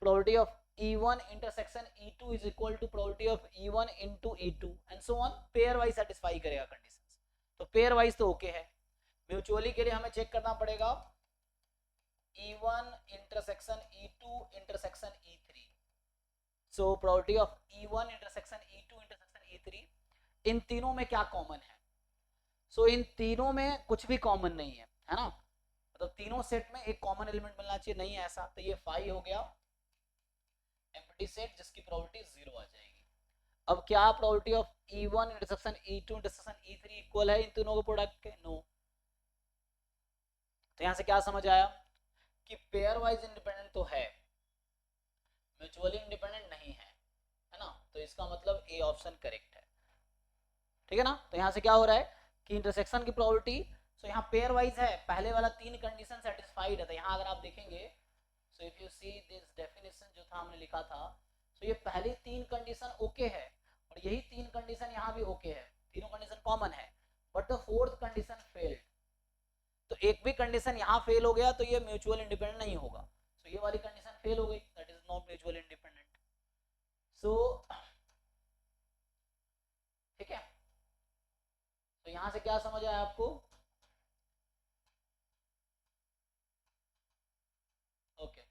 probability of E1 intersection E2 is equal to probability of E1 into E2 and so on, pair wise satisfy करेगा conditions. तो pair wise तो ओके है। म्यूचुअली के लिए हमें चेक करना पड़ेगा E1 intersection E2 intersection E3, so probability of E1 intersection E2 intersection E3, इन तीनों में क्या कॉमन है। सो इन तीनों में कुछ भी कॉमन नहीं है ना, मतलब तीनों सेट में एक कॉमन एलिमेंट मिलना चाहिए, नहीं है ऐसा, तो ये 5 हो गया एम्प्टी सेट जिसकी प्रोबेबिलिटी 0 आ जाएगी। अब क्या probability of E1 intersection E2 intersection E3 equal है इन तीनों के प्रोडक्ट के, नो। तो यहां से क्या समझ आया कि पेयर वाइज इंडिपेंडेंट तो है, म्यूचुअली इंडिपेंडेंट नहीं है ना। तो इसका मतलब ए ऑप्शन करेक्ट है, ठीक है ना। तो यहाँ से क्या हो रहा है कि इंटरसेक्शन की प्रोबेबिलिटी, सो यहाँ पेयर वाइज है, पहले वाला 3 कंडीशन सेटिस्फाइड है। तो यहाँ अगर आप देखेंगे, so if you see this definition जो था हमने लिखा था, सो ये पहली 3 कंडीशन ओके है और यही 3 कंडीशन यहाँ भी ओके है, तीनों कंडीशन कॉमन है, but the 4th condition failed. तो एक भी कंडीशन यहाँ फेल हो गया तो ये म्यूचुअल इंडिपेंडेंट नहीं होगा। सो ये वाली कंडीशन फेल हो गई, that is not mutual independent. So ठीक है, तो यहां से क्या समझ आया आपको, ओके,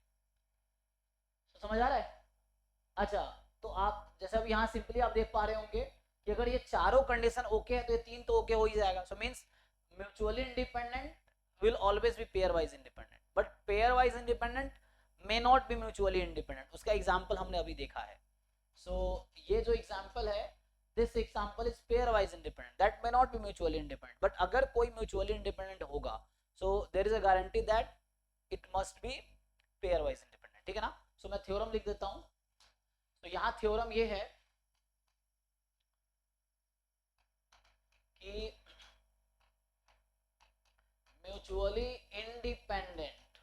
तो समझ आ रहा है। अच्छा, तो आप जैसे अब यहाँ सिंपली आप देख पा रहे होंगे कि अगर ये चारों कंडीशन ओके है तो ये 3 तो ओके हो ही जाएगा। So means mutually independent will always be pair wise independent, but pair wise independent may not be mutually independent. उसका एग्जांपल हमने अभी देखा है। सो ये जो एग्जांपल है, this example is pair wise independent, that may not be mutually independent, but अगर कोई म्यूचुअली इंडिपेंडेंट होगा, so there is a guarantee that it must be pair wise independent, ठीक है ना। सो मैं थ्योरम लिख देता हूं। तो यहां थ्योरम ये है कि mutually independent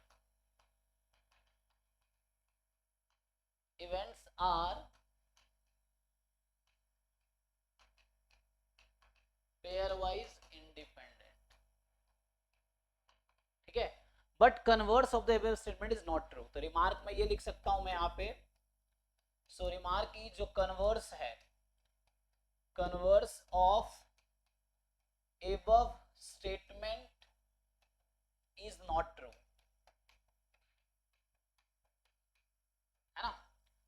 events are pair wise independent, ठीक है, but converse of the above statement is not true. तो रिमार्क में ये लिख सकता हूं मैं यहाँ पे, सो रिमार्क की जो कन्वर्स है, converse of above statement is not true, है ना।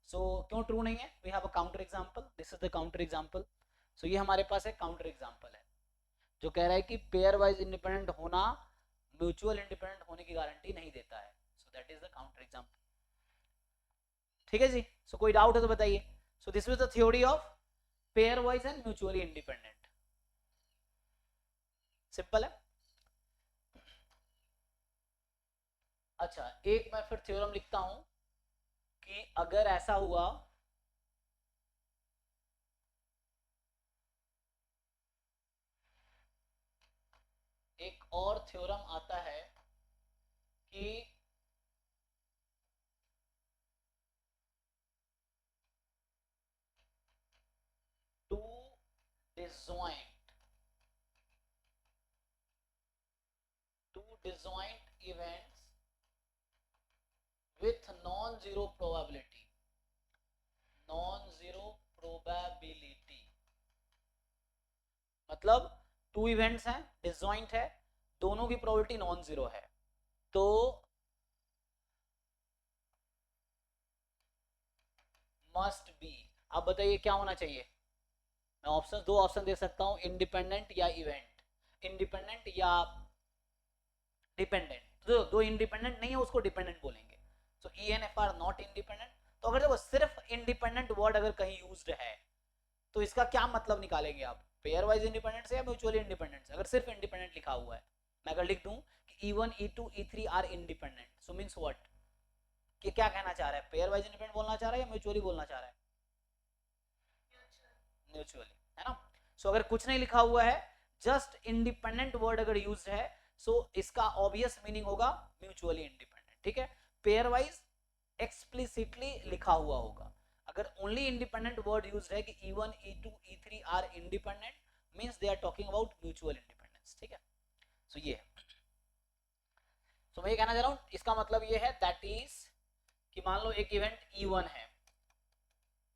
सो क्यों ट्रू नहीं है, we have a counter example, this is the counter example. So ये हमारे पास एक काउंटर एग्जांपल है जो कह रहा है कि पेयर वाइज इंडिपेंडेंट होना म्यूचुअल इंडिपेंडेंट होने की गारंटी नहीं देता है। So that is the counter example, ठीक है जी। सो कोई डाउट है तो बताइए। So this was the theory of pair wise and mutually independent, simple है। अच्छा, एक मैं फिर थ्योरम लिखता हूं कि अगर ऐसा हुआ एक और थ्योरम आता है कि to disjoint events with non-zero probability, मतलब 2 इवेंट्स हैं, डिसजॉइंट है, दोनों की प्रोबेबिलिटी नॉन जीरो है, तो मस्ट बी। अब बताइए क्या होना चाहिए? मैं ऑप्शन, दो ऑप्शन दे सकता हूँ, इंडिपेंडेंट या इवेंट, इंडिपेंडेंट या डिपेंडेंट। तो दो इंडिपेंडेंट नहीं है उसको डिपेंडेंट बोलेंगे। So E and F are not independent. तो अगर देखो सिर्फ इंडिपेंडेंट वर्ड अगर कहीं यूज्ड है तो इसका क्या मतलब निकालेंगे आप? पेयर वाइज इंडिपेंडेंट से या म्यूचुअली इंडिपेंडेंट से? अगर सिर्फ इंडिपेंडेंट लिखा हुआ है, मैं अगर लिख दूं कि E1 E2 E3 are independent, so means what, कि क्या कहना चाह रहा है? पेयर वाइज इंडिपेंडेंट बोलना चाह रहा है या म्यूचुअली बोलना चाह रहा है? म्यूचुअली, है ना। सो अगर कुछ नहीं लिखा हुआ है, जस्ट इंडिपेंडेंट वर्ड अगर यूज्ड है, सो इसका ऑब्वियस मीनिंग होगा म्यूचुअली इंडिपेंडेंट, ठीक है। पेयर वाइज एक्सप्लिसिटली लिखा हुआ होगा। अगर ओनली इंडिपेंडेंट वर्ड यूज्ड है कि E1 E2 E3 are independent, means they are talking about mutual independence, ठीक है। सो ये मैं ये कहना चाह रहा हूं, इसका मतलब ये है दैट इज कि मान लो एक इवेंट E1 है,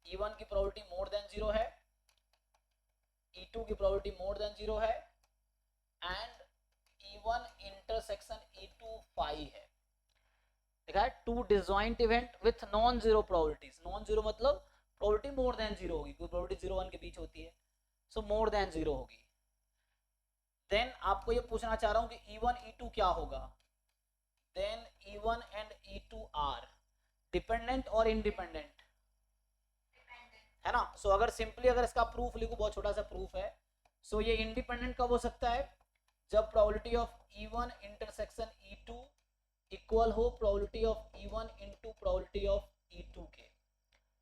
E1 की प्रोबेबिलिटी मोर देन 0 है, E2 की प्रोबेबिलिटी मोर देन 0 है, and E1 intersection E2 phi है। देखा है, two disjoint event with non zero probabilities. Non zero मतलब प्रोबेबिलिटी मोर देन 0 होगी, कोई प्रोबेबिलिटी 0 1 के बीच होती है, सो मोर देन 0 होगी। देन आपको ये पूछना चाह रहा हूं कि E1 E2 क्या होगा? Then E1 and E2 are dependent और इंडिपेंडेंट, है ना। सो अगर सिंपली अगर इसका प्रूफ लिखूं, बहुत छोटा सा प्रूफ है, सो ये इंडिपेंडेंट कब हो सकता है? जब probability of E1 intersection E2 equal हो probability of E1 into probability of E2 के।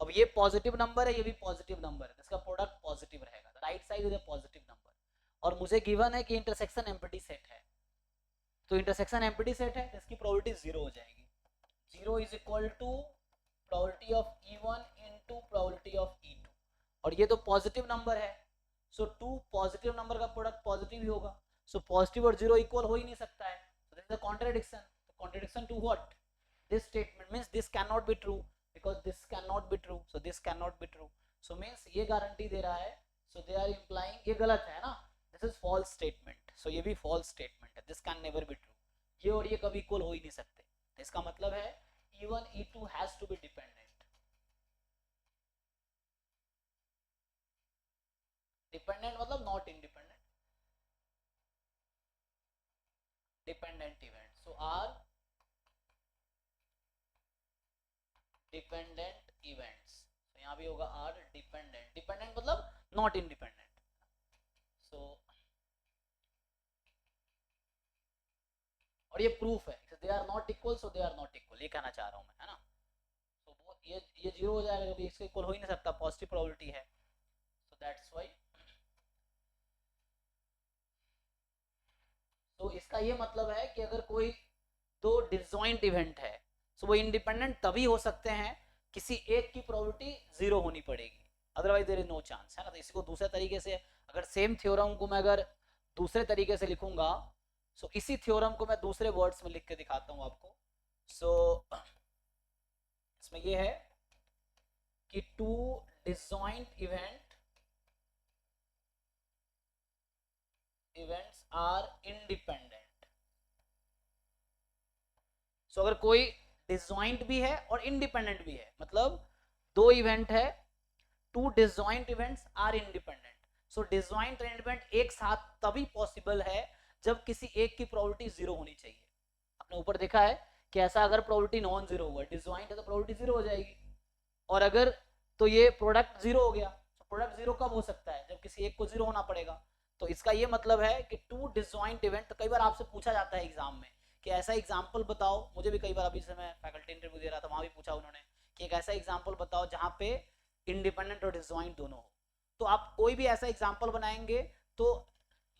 अब ये पॉजिटिव नंबर है, ये भी पॉजिटिव नंबर है, इसका प्रोडक्ट पॉजिटिव रहेगा, right side is a positive number. और मुझे गिवन है कि इंटरसेक्शन एम्प्टी सेट है, तो इंटरसेक्शन एम्प्टी सेट है, इसकी प्रोबेबिलिटी 0 हो जाएगी। 0 is equal to probability of E1 into probability of E2, और ये तो पॉजिटिव नंबर है, सो टू पॉजिटिव नंबर का प्रोडक्ट पॉजिटिव ही होगा। सो पॉजिटिव और 0 इक्वल हो ही नहीं सकता है, so this is a contradiction. Contradiction to what? This statement means this cannot be true because this cannot be true, so this cannot be true, so means ये guarantee दे रहा है, so they are implying ये गलत है ना, this is false statement, so ये भी false statement है, this can never be true, ये और ये कभी इक्वल हो ही नहीं सकते। तो इसका मतलब है E1 E2 has to be dependent। Dependent मतलब not independent, dependent event, so are dependent events. तो यहाँ भी होगा आर डिपेंडेंट, डिपेंडेंट मतलब नॉट इंडिपेंडेंट। सो और ये प्रूफ है, they are not equal, so they are not equal, ये कहना चाह रहा हूँ मैं, है ना। तो वो ये 0 हो जाएगा, कभी इसके इक्वल हो ही नहीं सकता, पॉजिटिव प्रोबेबिलिटी है, सो दैट्स व्हाई। तो इसका ये मतलब है कि अगर कोई दो डिसजॉइंट इवेंट है, सो वो इंडिपेंडेंट तभी हो सकते हैं किसी एक की प्रोबेबिलिटी 0 होनी पड़ेगी, otherwise there is no chance, है ना। तो इसी को दूसरे तरीके से, अगर सेम थ्योरम को मैं अगर दूसरे तरीके से लिखूंगा, सो इसी थ्योरम को मैं दूसरे वर्ड्स में लिख के दिखाता हूं आपको। सो इसमें ये है कि two disjoint events are independent. So अगर कोई डिसजॉइंट भी है और इंडिपेंडेंट भी है, मतलब दो इवेंट है, two disjoint events are independent. So disjoint और इंडिपेंडेंट एक साथ तभी पॉसिबल है जब किसी एक की प्रोबेबिलिटी 0 होनी चाहिए। आपने ऊपर देखा है कि ऐसा अगर प्रोबेबिलिटी नॉन 0 हुआ, डिसजॉइंट है तो प्रोबेबिलिटी 0 हो जाएगी, और अगर तो ये प्रोडक्ट 0 हो गया। तो प्रोडक्ट 0 कब हो सकता है? जब किसी एक को 0 होना पड़ेगा। तो इसका ये मतलब है कि टू डिसजॉइंट इवेंट, तो कई बार आपसे पूछा जाता है एग्जाम में कि ऐसा एग्जाम्पल बताओ, मुझे भी कई बार, अभी से मैं फैकल्टी इंटरव्यू दे रहा था वहां भी पूछा उन्होंने कि एक ऐसा एग्जाम्पल बताओ जहां पे इंडिपेंडेंट और डिसजॉइंट दोनों हो। तो आप कोई भी ऐसा एग्जाम्पल बनाएंगे तो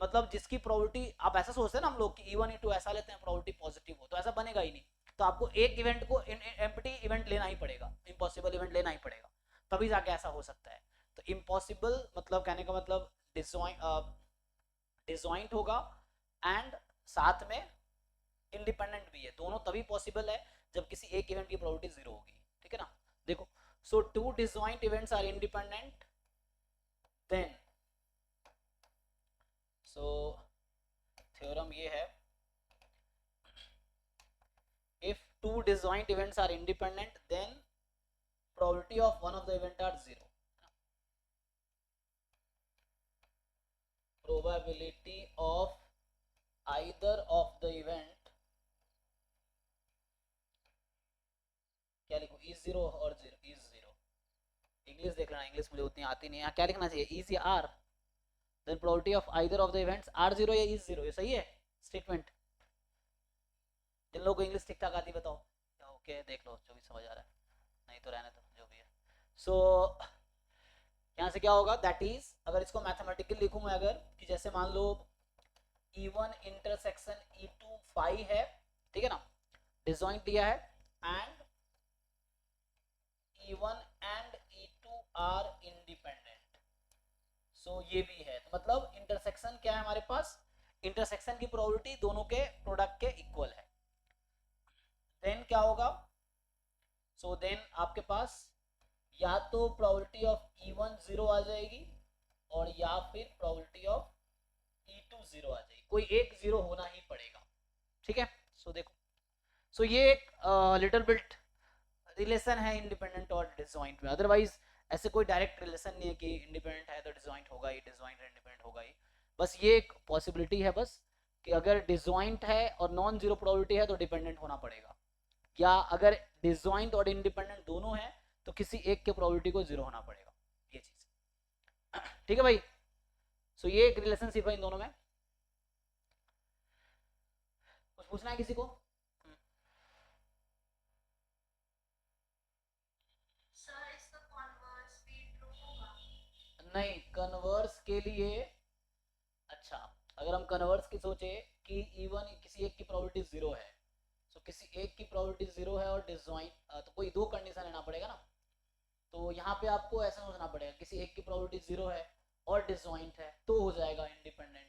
मतलब जिसकी प्रोबेबिलिटी, आप ऐसा सोचते हैं ना हम लोग कि E1 E2 ऐसा लेते हैं प्रोबेबिलिटी पॉजिटिव हो, तो ऐसा बनेगा ही नहीं। तो आपको एक इवेंट को एम्प्टी इवेंट लेना ही पड़ेगा, इम्पॉसिबल इवेंट लेना ही पड़ेगा, तभी जाके ऐसा हो सकता है। तो इम्पॉसिबल मतलब कहने का मतलब डिसजॉइंट होगा एंड साथ में इंडिपेंडेंट भी है, दोनों तभी पॉसिबल है जब किसी एक इवेंट की प्रोबेबिलिटी 0 होगी, ठीक है ना। देखो, so two disjoint events are independent, then so theorem ये है, if two disjoint events are independent then probability of one of the event are 0. Probability of either of the event, क्या लिखूं, is 0 और 0 is 0. इंग्लिश देख लेना, English मुझे उतनी आती नहीं है. क्या लिखना चाहिए, is या are. Then probability of either of the events are 0 या is 0. ये सही है स्टेटमेंट. जिन लोगों को इंग्लिश ठीक ठाक आती बताओ. ओके देख लो जो भी समझ आ रहा है, नहीं तो रहने दो जो भी है. सो यहाँ से क्या होगा, दैट इज, अगर इसको मैथमेटिकली लिखूँ मैं, अगर कि जैसे मान लो E1 इंटरसेक्शन E2 फाई है, ठीक है ना, डिसजॉइंट दिया है, and E1 and E2 are independent. So ये भी है, तो मतलब इंटरसेक्शन क्या है हमारे पास, इंटरसेक्शन की प्रोबेबिलिटी दोनों के प्रोडक्ट के इक्वल है. देन क्या होगा, सो देन आपके पास या तो प्रोबेबिलिटी ऑफ E1 0 आ जाएगी और या फिर प्रोबेबिलिटी ऑफ E2 0 आ जाएगी. कोई एक 0 होना ही पड़ेगा, ठीक है. सो देखो, सो ये एक लिटिल बिट रिलेशन है इंडिपेंडेंट और डिसजॉइंट में. अदरवाइज ऐसे कोई डायरेक्ट रिलेशन नहीं है कि इंडिपेंडेंट है तो डिसजॉइंट होगा ही, डिसजॉइंट है इंडिपेंडेंट होगा ही. बस ये एक पॉसिबिलिटी है बस, कि अगर डिसजॉइंट है और नॉन जीरो प्रोबेबिलिटी है तो डिपेंडेंट होना पड़ेगा, या अगर डिसजॉइंट और इंडिपेंडेंट दोनों है तो किसी एक के प्रोबेबिलिटी को 0 होना पड़ेगा. ये चीज ठीक है भाई. सो ये एक रिलेशनशिप है इन दोनों में. कुछ पूछना है किसी को? नहीं, कन्वर्स के लिए, अच्छा अगर हम कन्वर्स की सोचे कि E1 किसी एक की प्रोबेबिलिटी 0 है, तो किसी एक की प्रोबेबिलिटी 0 है और डिसजॉइंट, तो कोई दो कंडीशन लेना पड़ेगा ना. तो यहाँ पे आपको ऐसा सोचना पड़ेगा, किसी एक की प्रोबेबिलिटी 0 है और डिसजॉइंट है तो हो जाएगा इंडिपेंडेंट.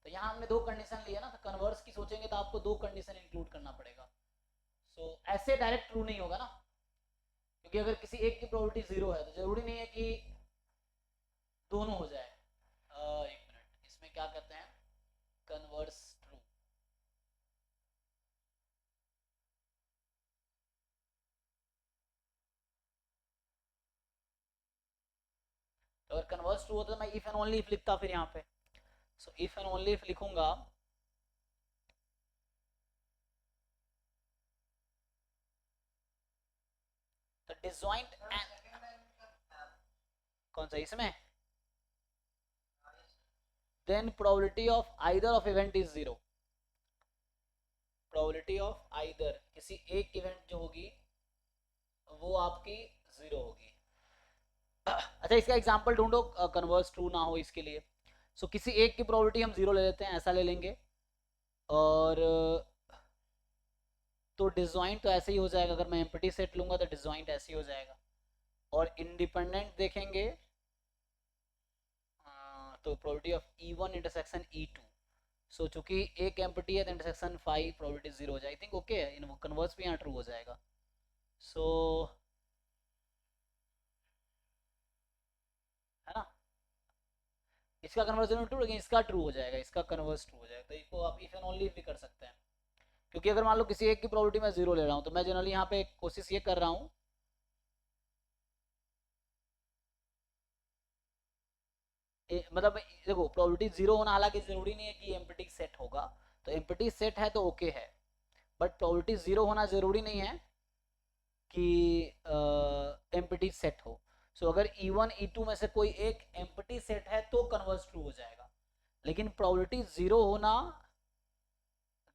तो यहाँ हमने दो कंडीशन लिया ना, तो कन्वर्स की सोचेंगे तो आपको दो कंडीशन इंक्लूड करना पड़ेगा. सो ऐसे डायरेक्ट ट्रू नहीं होगा ना, क्योंकि अगर किसी एक की प्रोबेबिलिटी 0 है तो जरूरी नहीं है कि दोनों हो जाए. एक मिनट, इसमें क्या कहते हैं, कन्वर्स ट्रू. तो अगर कन्वर्स ट्रू होता तो मैं इफ एंड ओनली इफ लिखता फिर यहाँ पे. So if and only if लिखूंगा, तो डिसजॉइंट कौन सा इसमें, then probability of either of event is 0. Probability of either, किसी एक इवेंट जो होगी वो आपकी 0 होगी. अच्छा इसका एग्जांपल ढूंढो कन्वर्स ट्रू ना हो इसके लिए. सो किसी एक की प्रोबेबिलिटी हम 0 ले लेते हैं, ऐसा ले लेंगे, और तो डिसजॉइंट तो ऐसे ही हो जाएगा. अगर मैं एम्प्टी सेट लूंगा तो डिसजॉइंट ऐसे ही हो जाएगा. और इंडिपेंडेंट देखेंगे तो probability of E1 intersection E2. सो चूंकि एक एम्प्टी है तो इंटरसेक्शन 5 प्रोबेबिलिटी 0 हो जाए. आई थिंक ओके है, इन कन्वर्स भी यहाँ ट्रू हो जाएगा. सो है ना, इसका कन्वर्स ट्रू, लेकिन इसका ट्रू हो जाएगा, इसका कन्वर्स ट्रू हो जाएगा. तो इसको आप इफ एंड ओनली भी कर सकते हैं, क्योंकि अगर मान लो किसी एक की प्रोबेबिलिटी मैं 0 ले रहा हूँ तो मैं जनरली यहाँ पे कोशिश ये कर रहा हूँ मतलब देखो प्रोबेबिलिटी 0 होना हालांकि जरूरी नहीं है कि एम्प्टी सेट होगा. तो एम्प्टी सेट है तो ओके है, बट प्रोबेबिलिटी 0 होना जरूरी नहीं है कि एम्प्टी सेट हो. सो अगर E1 E2 में से कोई एक एम्प्टी सेट है तो कन्वर्स ट्रू हो जाएगा, लेकिन प्रोबेबिलिटी 0 होना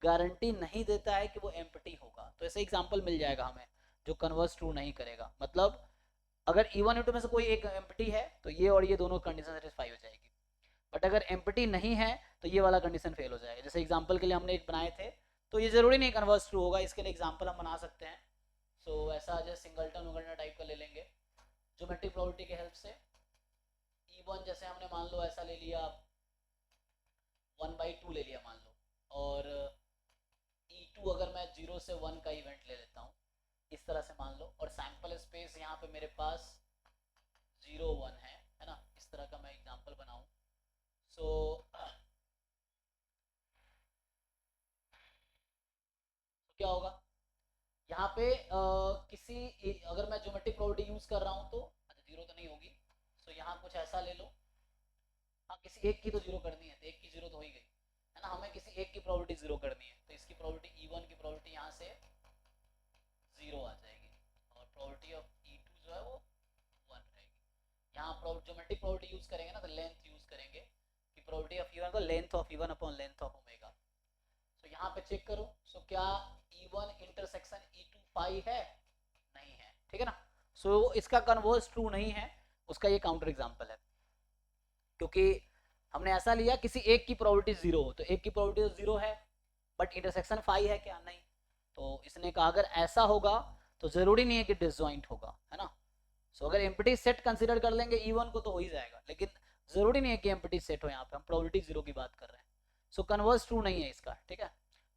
गारंटी नहीं देता है कि वो एम्प्टी होगा. तो ऐसे एग्जांपल मिल जाएगा हमें जो कन्वर्स ट्रू नहीं करेगा. मतलब अगर E1 E2 में से कोई एक एम्प्टी है तो ये और ये दोनों कंडीशन सेटिस्फाई हो जाएगी, बट अगर एम्प्टी नहीं है तो ये वाला कंडीशन फेल हो जाएगा. जैसे एग्जांपल के लिए हमने एक बनाए थे, तो ये जरूरी नहीं कन्वर्स ट्रू होगा, इसके लिए एग्जांपल हम बना सकते हैं. सो ऐसा जैसे सिंगलटन वगैरह टाइप का ले लेंगे ज्योमेट्रिक प्रोबेबिलिटी की हेल्प से. E1 जैसे हमने मान लो ऐसा ले लिया, 1/2 ले लिया मान लो, और E2 अगर मैं 0 से 1 का इवेंट ले लेता हूँ इस तरह से मान लो, और सैंपल स्पेस यहाँ पे मेरे पास 0 1 है ना, इस तरह का मैं एग्जांपल बनाऊं. सो क्या होगा, यहाँ पे अगर मैं ज्योमेट्रिक प्रॉपर्टी यूज कर रहा हूँ तो अच्छा जीरो तो नहीं होगी, सो यहाँ कुछ ऐसा ले लो। हाँ किसी एक की तो जीरो करनी है, तो एक की जीरो तो हो ही गई है ना, हमें किसी एक की प्रॉपर्टी जीरो करनी है, तो इसकी प्रॉपर्टी E1 की प्रॉपर्टी यहाँ से जीरो आ जाएगी और प्रॉपर्टी ऑफ E2 जो है वो 1 रहेगी। यहाँ ज्योमेट्रिक प्रॉपर्टी यूज करेंगे ना तो लेंथ यूज करेंगे कि प्रॉपर्टी ऑफ E1 को length of E1 upon length of omega. So यहाँ पे चेक करो, सो क्या E1 इंटरसेक्शन E2 पाई है? नहीं है, ठीक है ना। सो इसका कन्वर्स ट्रू नहीं है, उसका ये काउंटर एग्जांपल है, क्योंकि हमने ऐसा लिया किसी एक की प्रोबेबिलिटी जीरो हो, तो एक की प्रोबेबिलिटी तो जीरो है बट इंटरसेक्शन फाई है क्या? नहीं। तो इसने कहा अगर ऐसा होगा तो जरूरी नहीं है कि डिसजॉइंट होगा, है ना। सो अगर एम्प्टी सेट कंसीडर कर लेंगे E1 को तो हो ही जाएगा, लेकिन जरूरी नहीं है कि एम्प्टी सेट हो, यहाँ पे हम प्रोबेबिलिटी जीरो की बात कर रहे हैं। सो कन्वर्स ट्रू नहीं है इसका, ठीक है।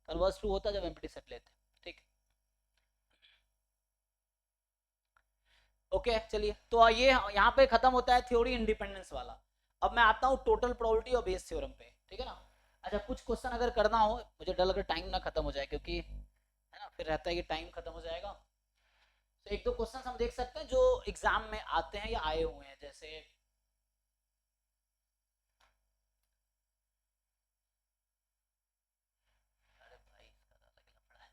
कन्वर्स ट्रू होता जब एम्प्टी सेट लेते, ठीक। ओके चलिए, तो ये यहाँ पे खत्म होता है थ्योरी इंडिपेंडेंस वाला। अब मैं आता हूँ टोटल प्रोबेबिलिटी और बेस थ्योरम पे, ठीक है ना। अच्छा कुछ क्वेश्चन अगर करना हो, मुझे डर लग रहा टाइम ना खत्म हो जाए, क्योंकि है ना फिर रहता है कि टाइम खत्म हो जाएगा। तो एक दो क्वेश्चन हम देख सकते हैं जो एग्जाम में आते हैं या आए हुए हैं, जैसे अरे भाई इसका तो अलग ही लफड़ा है।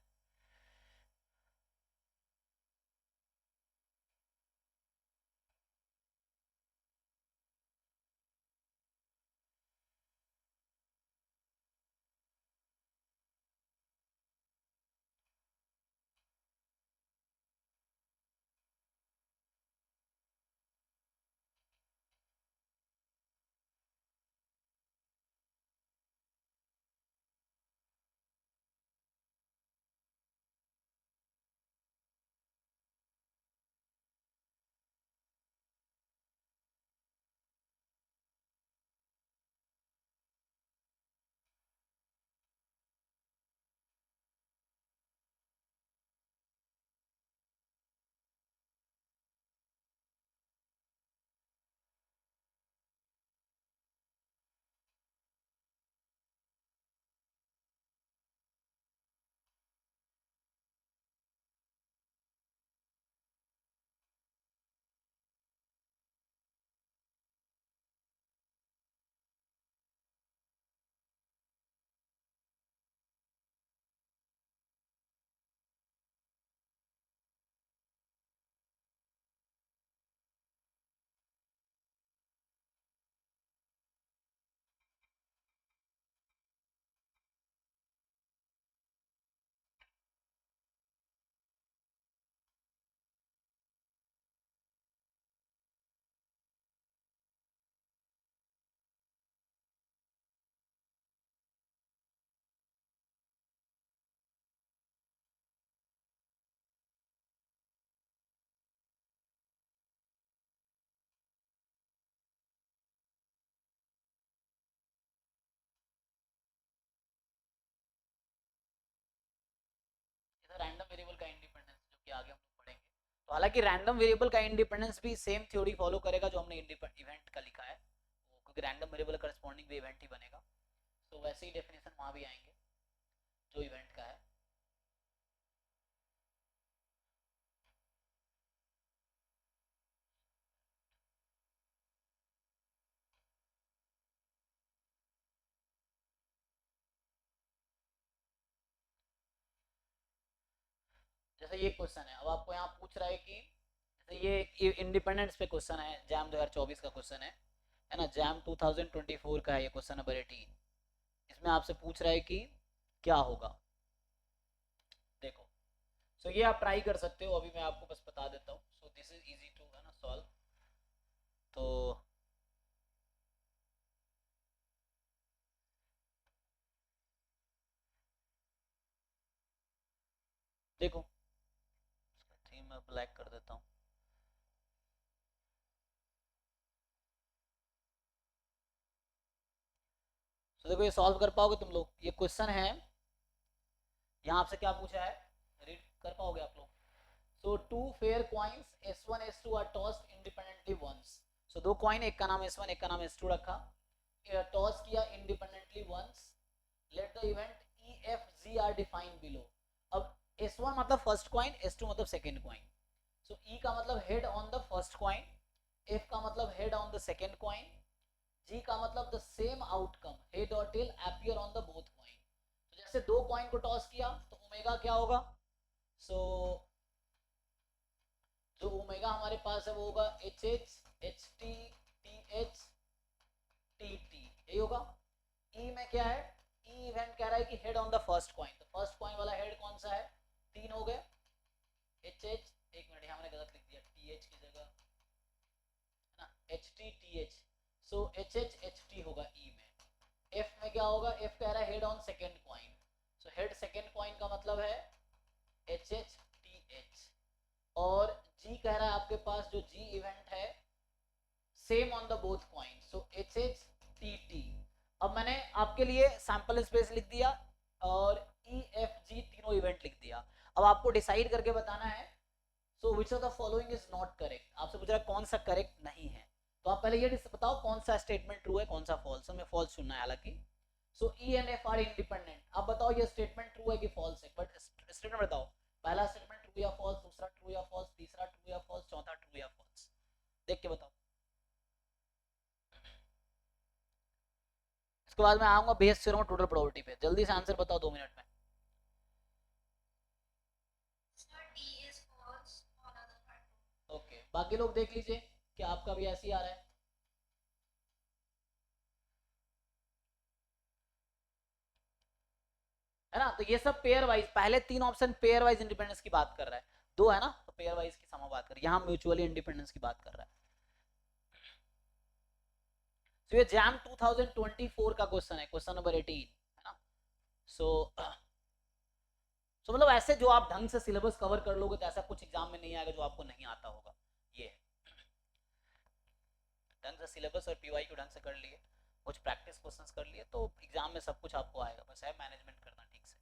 रैंडम वेरिएबल का इंडिपेंडेंस जो कि आगे हम लोग पढ़ेंगे। तो हालांकि रैंडम वेरिएबल का इंडिपेंडेंस भी सेम थ्योरी फॉलो करेगा जो हमने इवेंट का लिखा है, क्योंकि रैंडम वेरिएबल करस्पॉन्डिंग भी इवेंट ही बनेगा। तो वैसे ही डेफिनेशन वहाँ भी आएंगे जो इवेंट का है। जैसे ये क्वेश्चन है, अब आपको यहाँ पूछ रहा है कि जैसे ये इंडिपेंडेंस पे क्वेश्चन है, जैम 2024 का क्वेश्चन है ना, जैम 2024 का है ये क्वेश्चन नंबर 18। इसमें आपसे पूछ रहा है कि क्या होगा। देखो, सो ये आप ट्राई कर सकते हो, अभी मैं आपको बस बता देता हूँ। So this is easy to है ना सॉल्व। तो देखो, थीम मैं ब्लैक कर देता हूँ। तो देखो ये सॉल्व कर पाओगे तुम लोग? ये क्वेश्चन है, यहाँ आपसे क्या पूछा है, रीड कर पाओगे आप लोग? So two fair coins S1 S2 are tossed independently once. So दो कॉइन, एक का नाम S1 एक का नाम S2 रखा, टॉस किया independently once. Let the event EFG are defined below. अब S1 मतलब फर्स्ट कॉइन, S2 मतलब सेकेंड कॉइन. सो E का मतलब head on the first coin, F का मतलब head on the second coin, G का मतलब द सेम आउटकम हेड और tail appear on the both coin. तो जैसे दो कॉइन को टॉस किया तो ओमेगा क्या होगा. सो जो ओमेगा हमारे पास है वो होगा H H H T T H T T, यही होगा. ई में क्या है, ई इवेंट कह रहा है कि head on the first coin, तो फर्स्ट कॉइन वाला हेड कौन सा है, तीन हो गए. एच एच, एक मिनट यहाँ मैंने गलत लिख दिया, टी एच की जगह है ना H T T H. So H T होगा ई में. एफ में क्या होगा, एफ कह रहा है head on second coin, so head second coin का मतलब है एच टी एच. और जी कह रहा है आपके पास जो जी इवेंट है same on the both coin, so H T T. अब मैंने आपके लिए सैंपल स्पेस लिख दिया और ई एफ जी तीनों इवेंट लिख दिया. अब आपको डिसाइड करके बताना है. So which of the following is not correct, आपसे पूछ रहा है कौन सा करेक्ट नहीं है. तो आप पहले ये बताओ कौन सा स्टेटमेंट ट्रू है, कौन सा फॉल्स. हमें फॉल्स चुनना है हालांकि. So E and F are independent. आप बताओ ये स्टेटमेंट ट्रू है कि फॉल्स है, बट स्टेटमेंट बताओ. पहला स्टेटमेंट ट्रू या फॉल्स, दूसरा ट्रू या फॉल्स, तीसरा ट्रू या फॉल्स, चौथा ट्रू या फॉल्स. देख के बताओ. इसके बाद मैं आऊंगा बेस थ्योरम और टोटल प्रोबेबिलिटी पे. जल्दी से आंसर बताओ 2 मिनट में. ओके, बाकी लोग देख लीजिए कि आपका भी ऐसे ही आ रहा है. है ना. तो ये सब पेयर वाइज, पहले तीन ऑप्शन पेयर वाइज इंडिपेंडेंस की बात कर रहा है, दो है ना, तो पेयर वाइज की समा बात कर रहा है. यहाँ म्यूचुअली इंडिपेंडेंस की बात कर रहा है. तो ये जैम 2024 का क्वेश्चन है, क्वेश्चन नंबर 18 है ना. सो मतलब ऐसे जो आप ढंग से सिलेबस कवर कर लोगे तो ऐसा कुछ एग्जाम में नहीं आएगा जो आपको नहीं आता होगा. ये ढंग से सिलेबस और पीवाई को ढंग से कर लिए, कुछ प्रैक्टिस क्वेश्चंस कर लिए तो एग्जाम में सब कुछ आपको आएगा. बस है मैनेजमेंट करना ठीक से.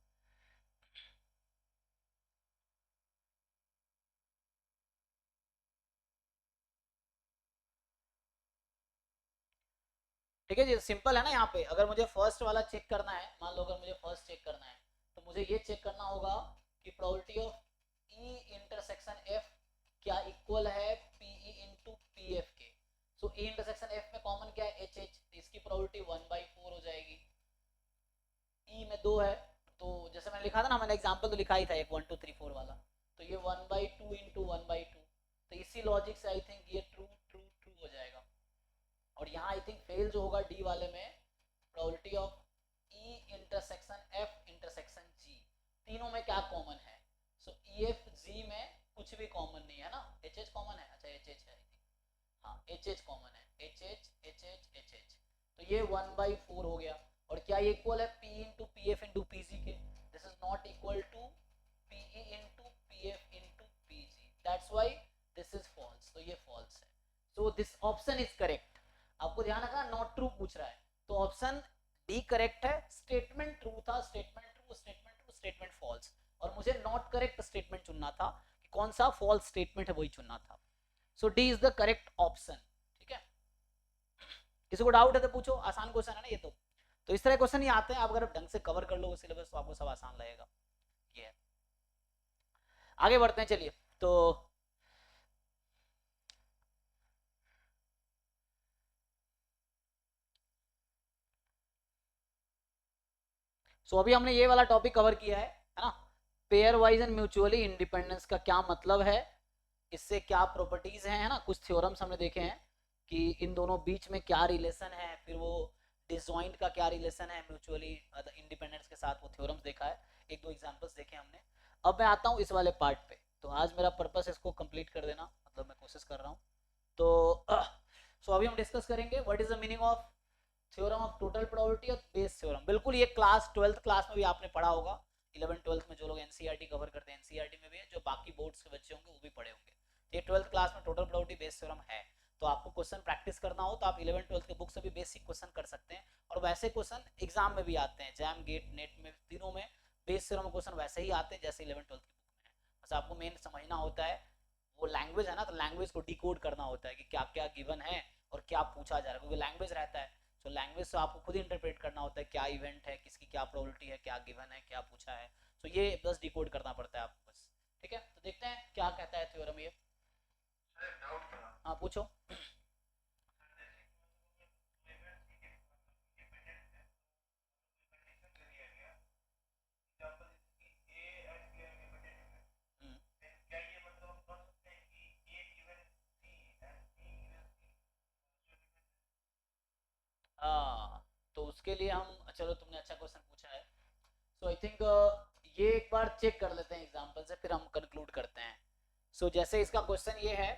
ठीक है जी, सिंपल है ना. यहाँ पे अगर मुझे फर्स्ट वाला चेक करना है, मान लो अगर मुझे फर्स्ट चेक करना है तो मुझे ये चेक करना होगा कि probability of E intersection F क्या इक्वल है पीई इनटू पीएफ के. सो ई इंटरसेक्शन एफ में कॉमन क्या है, एच एच, इसकी प्रोबेबिलिटी 1/4 हो जाएगी. ई में 2 है, तो जैसे मैंने लिखा था ना, मैंने एग्जांपल तो लिखा ही था एक 1 2 3 4 वाला, तो ये 1/2 इंटू 1/2. तो इसी लॉजिक से आई थिंक ये ट्रू ट्रू ट्रू हो जाएगा. और यहाँ आई थिंक फेल जो होगा डी वाले में, probability of E intersection F intersection G, तीनों में क्या कॉमन है. सो ई एफ जी में कुछ भी कॉमन नहीं है ना. एच एच कॉमन है, अच्छा एच एच है, हाँ एच एच कॉमन है, H H H H H H. तो ये 1/4 हो गया. और क्या ये इक्वल है P into P F into P G के. This is not equal to P E into P F into P G, that's why this is false. तो ये फॉल्स है. So this option is correct. आपको ध्यान रखना not true पूछ रहा है, तो ऑप्शन डी करेक्ट है. स्टेटमेंट ट्रू था, statement true, statement true, statement false, और मुझे नॉट करेक्ट स्टेटमेंट चुनना था कि कौन सा फॉल्स स्टेटमेंट है वही चुनना था. So D is the correct option. ठीक है, किसी को डाउट है तो पूछो, आसान क्वेश्चन है ना ये. तो इस तरह क्वेश्चन ही आते हैं. आप अगर ढंग से कवर कर लो सिलेबस तो आपको सब आसान लगेगा. ये है. आगे बढ़ते हैं, चलिए. तो अभी हमने ये वाला टॉपिक कवर किया है ना. Pair wise and mutually independence का क्या मतलब है, इससे क्या प्रॉपर्टीज हैं, है ना. कुछ थ्योरम्स हमने देखे हैं कि इन दोनों बीच में क्या रिलेशन है, फिर वो डिसजॉइंट का क्या रिलेशन है म्यूचुअली इंडिपेंडेंस के साथ, वो थ्योरम्स देखा है. एक दो एग्जांपल्स देखे हमने. अब मैं आता हूँ इस वाले पार्ट पे. तो आज मेरा पर्पस इसको कंप्लीट कर देना, मतलब मैं कोशिश कर रहा हूँ. तो अभी हम डिस्कस करेंगे what is the meaning of theorem of total probability और बेस थ्योरम. बिल्कुल ये क्लास 12th क्लास में भी आपने पढ़ा होगा. 11 12th में जो लोग एनसीईआरटी कवर करते हैं, एनसीईआरटी में भी है, जो बाकी बोर्ड्स के बच्चे होंगे वो भी पढ़े होंगे. ये 12th क्लास में टोटल प्रोबेबिलिटी बेस थ्योरम है. तो आपको क्वेश्चन प्रैक्टिस करना हो तो आप 11 12th के बुक से भी बेसिक क्वेश्चन कर सकते हैं. और वैसे क्वेश्चन एग्जाम में भी आते हैं, जैम गेट नेट में तीनों में बेस थ्योरम क्वेश्चन वैसे ही आते हैं जैसे 11 12th की बुक में है. बस आपको मेन समझना होता है वो लैंग्वेज है ना, तो लैंग्वेज को डिकोड करना होता है कि क्या क्या गिवन है और क्या पूछा जा रहा है, क्योंकि लैंग्वेज रहता है. तो लैंग्वेज से आपको खुद इंटरप्रेट करना होता है क्या इवेंट है, किसकी क्या प्रोबेबिलिटी है, क्या गिवन है, क्या पूछा है. तो ये बस डिकोड करना पड़ता है आपको. उसके लिए हम, चलो तुमने अच्छा क्वेश्चन पूछा है, सो आई थिंक ये एक बार चेक कर लेते हैं एग्जांपल से, फिर हम कंक्लूड करते हैं। सो जैसे इसका क्वेश्चन ये है,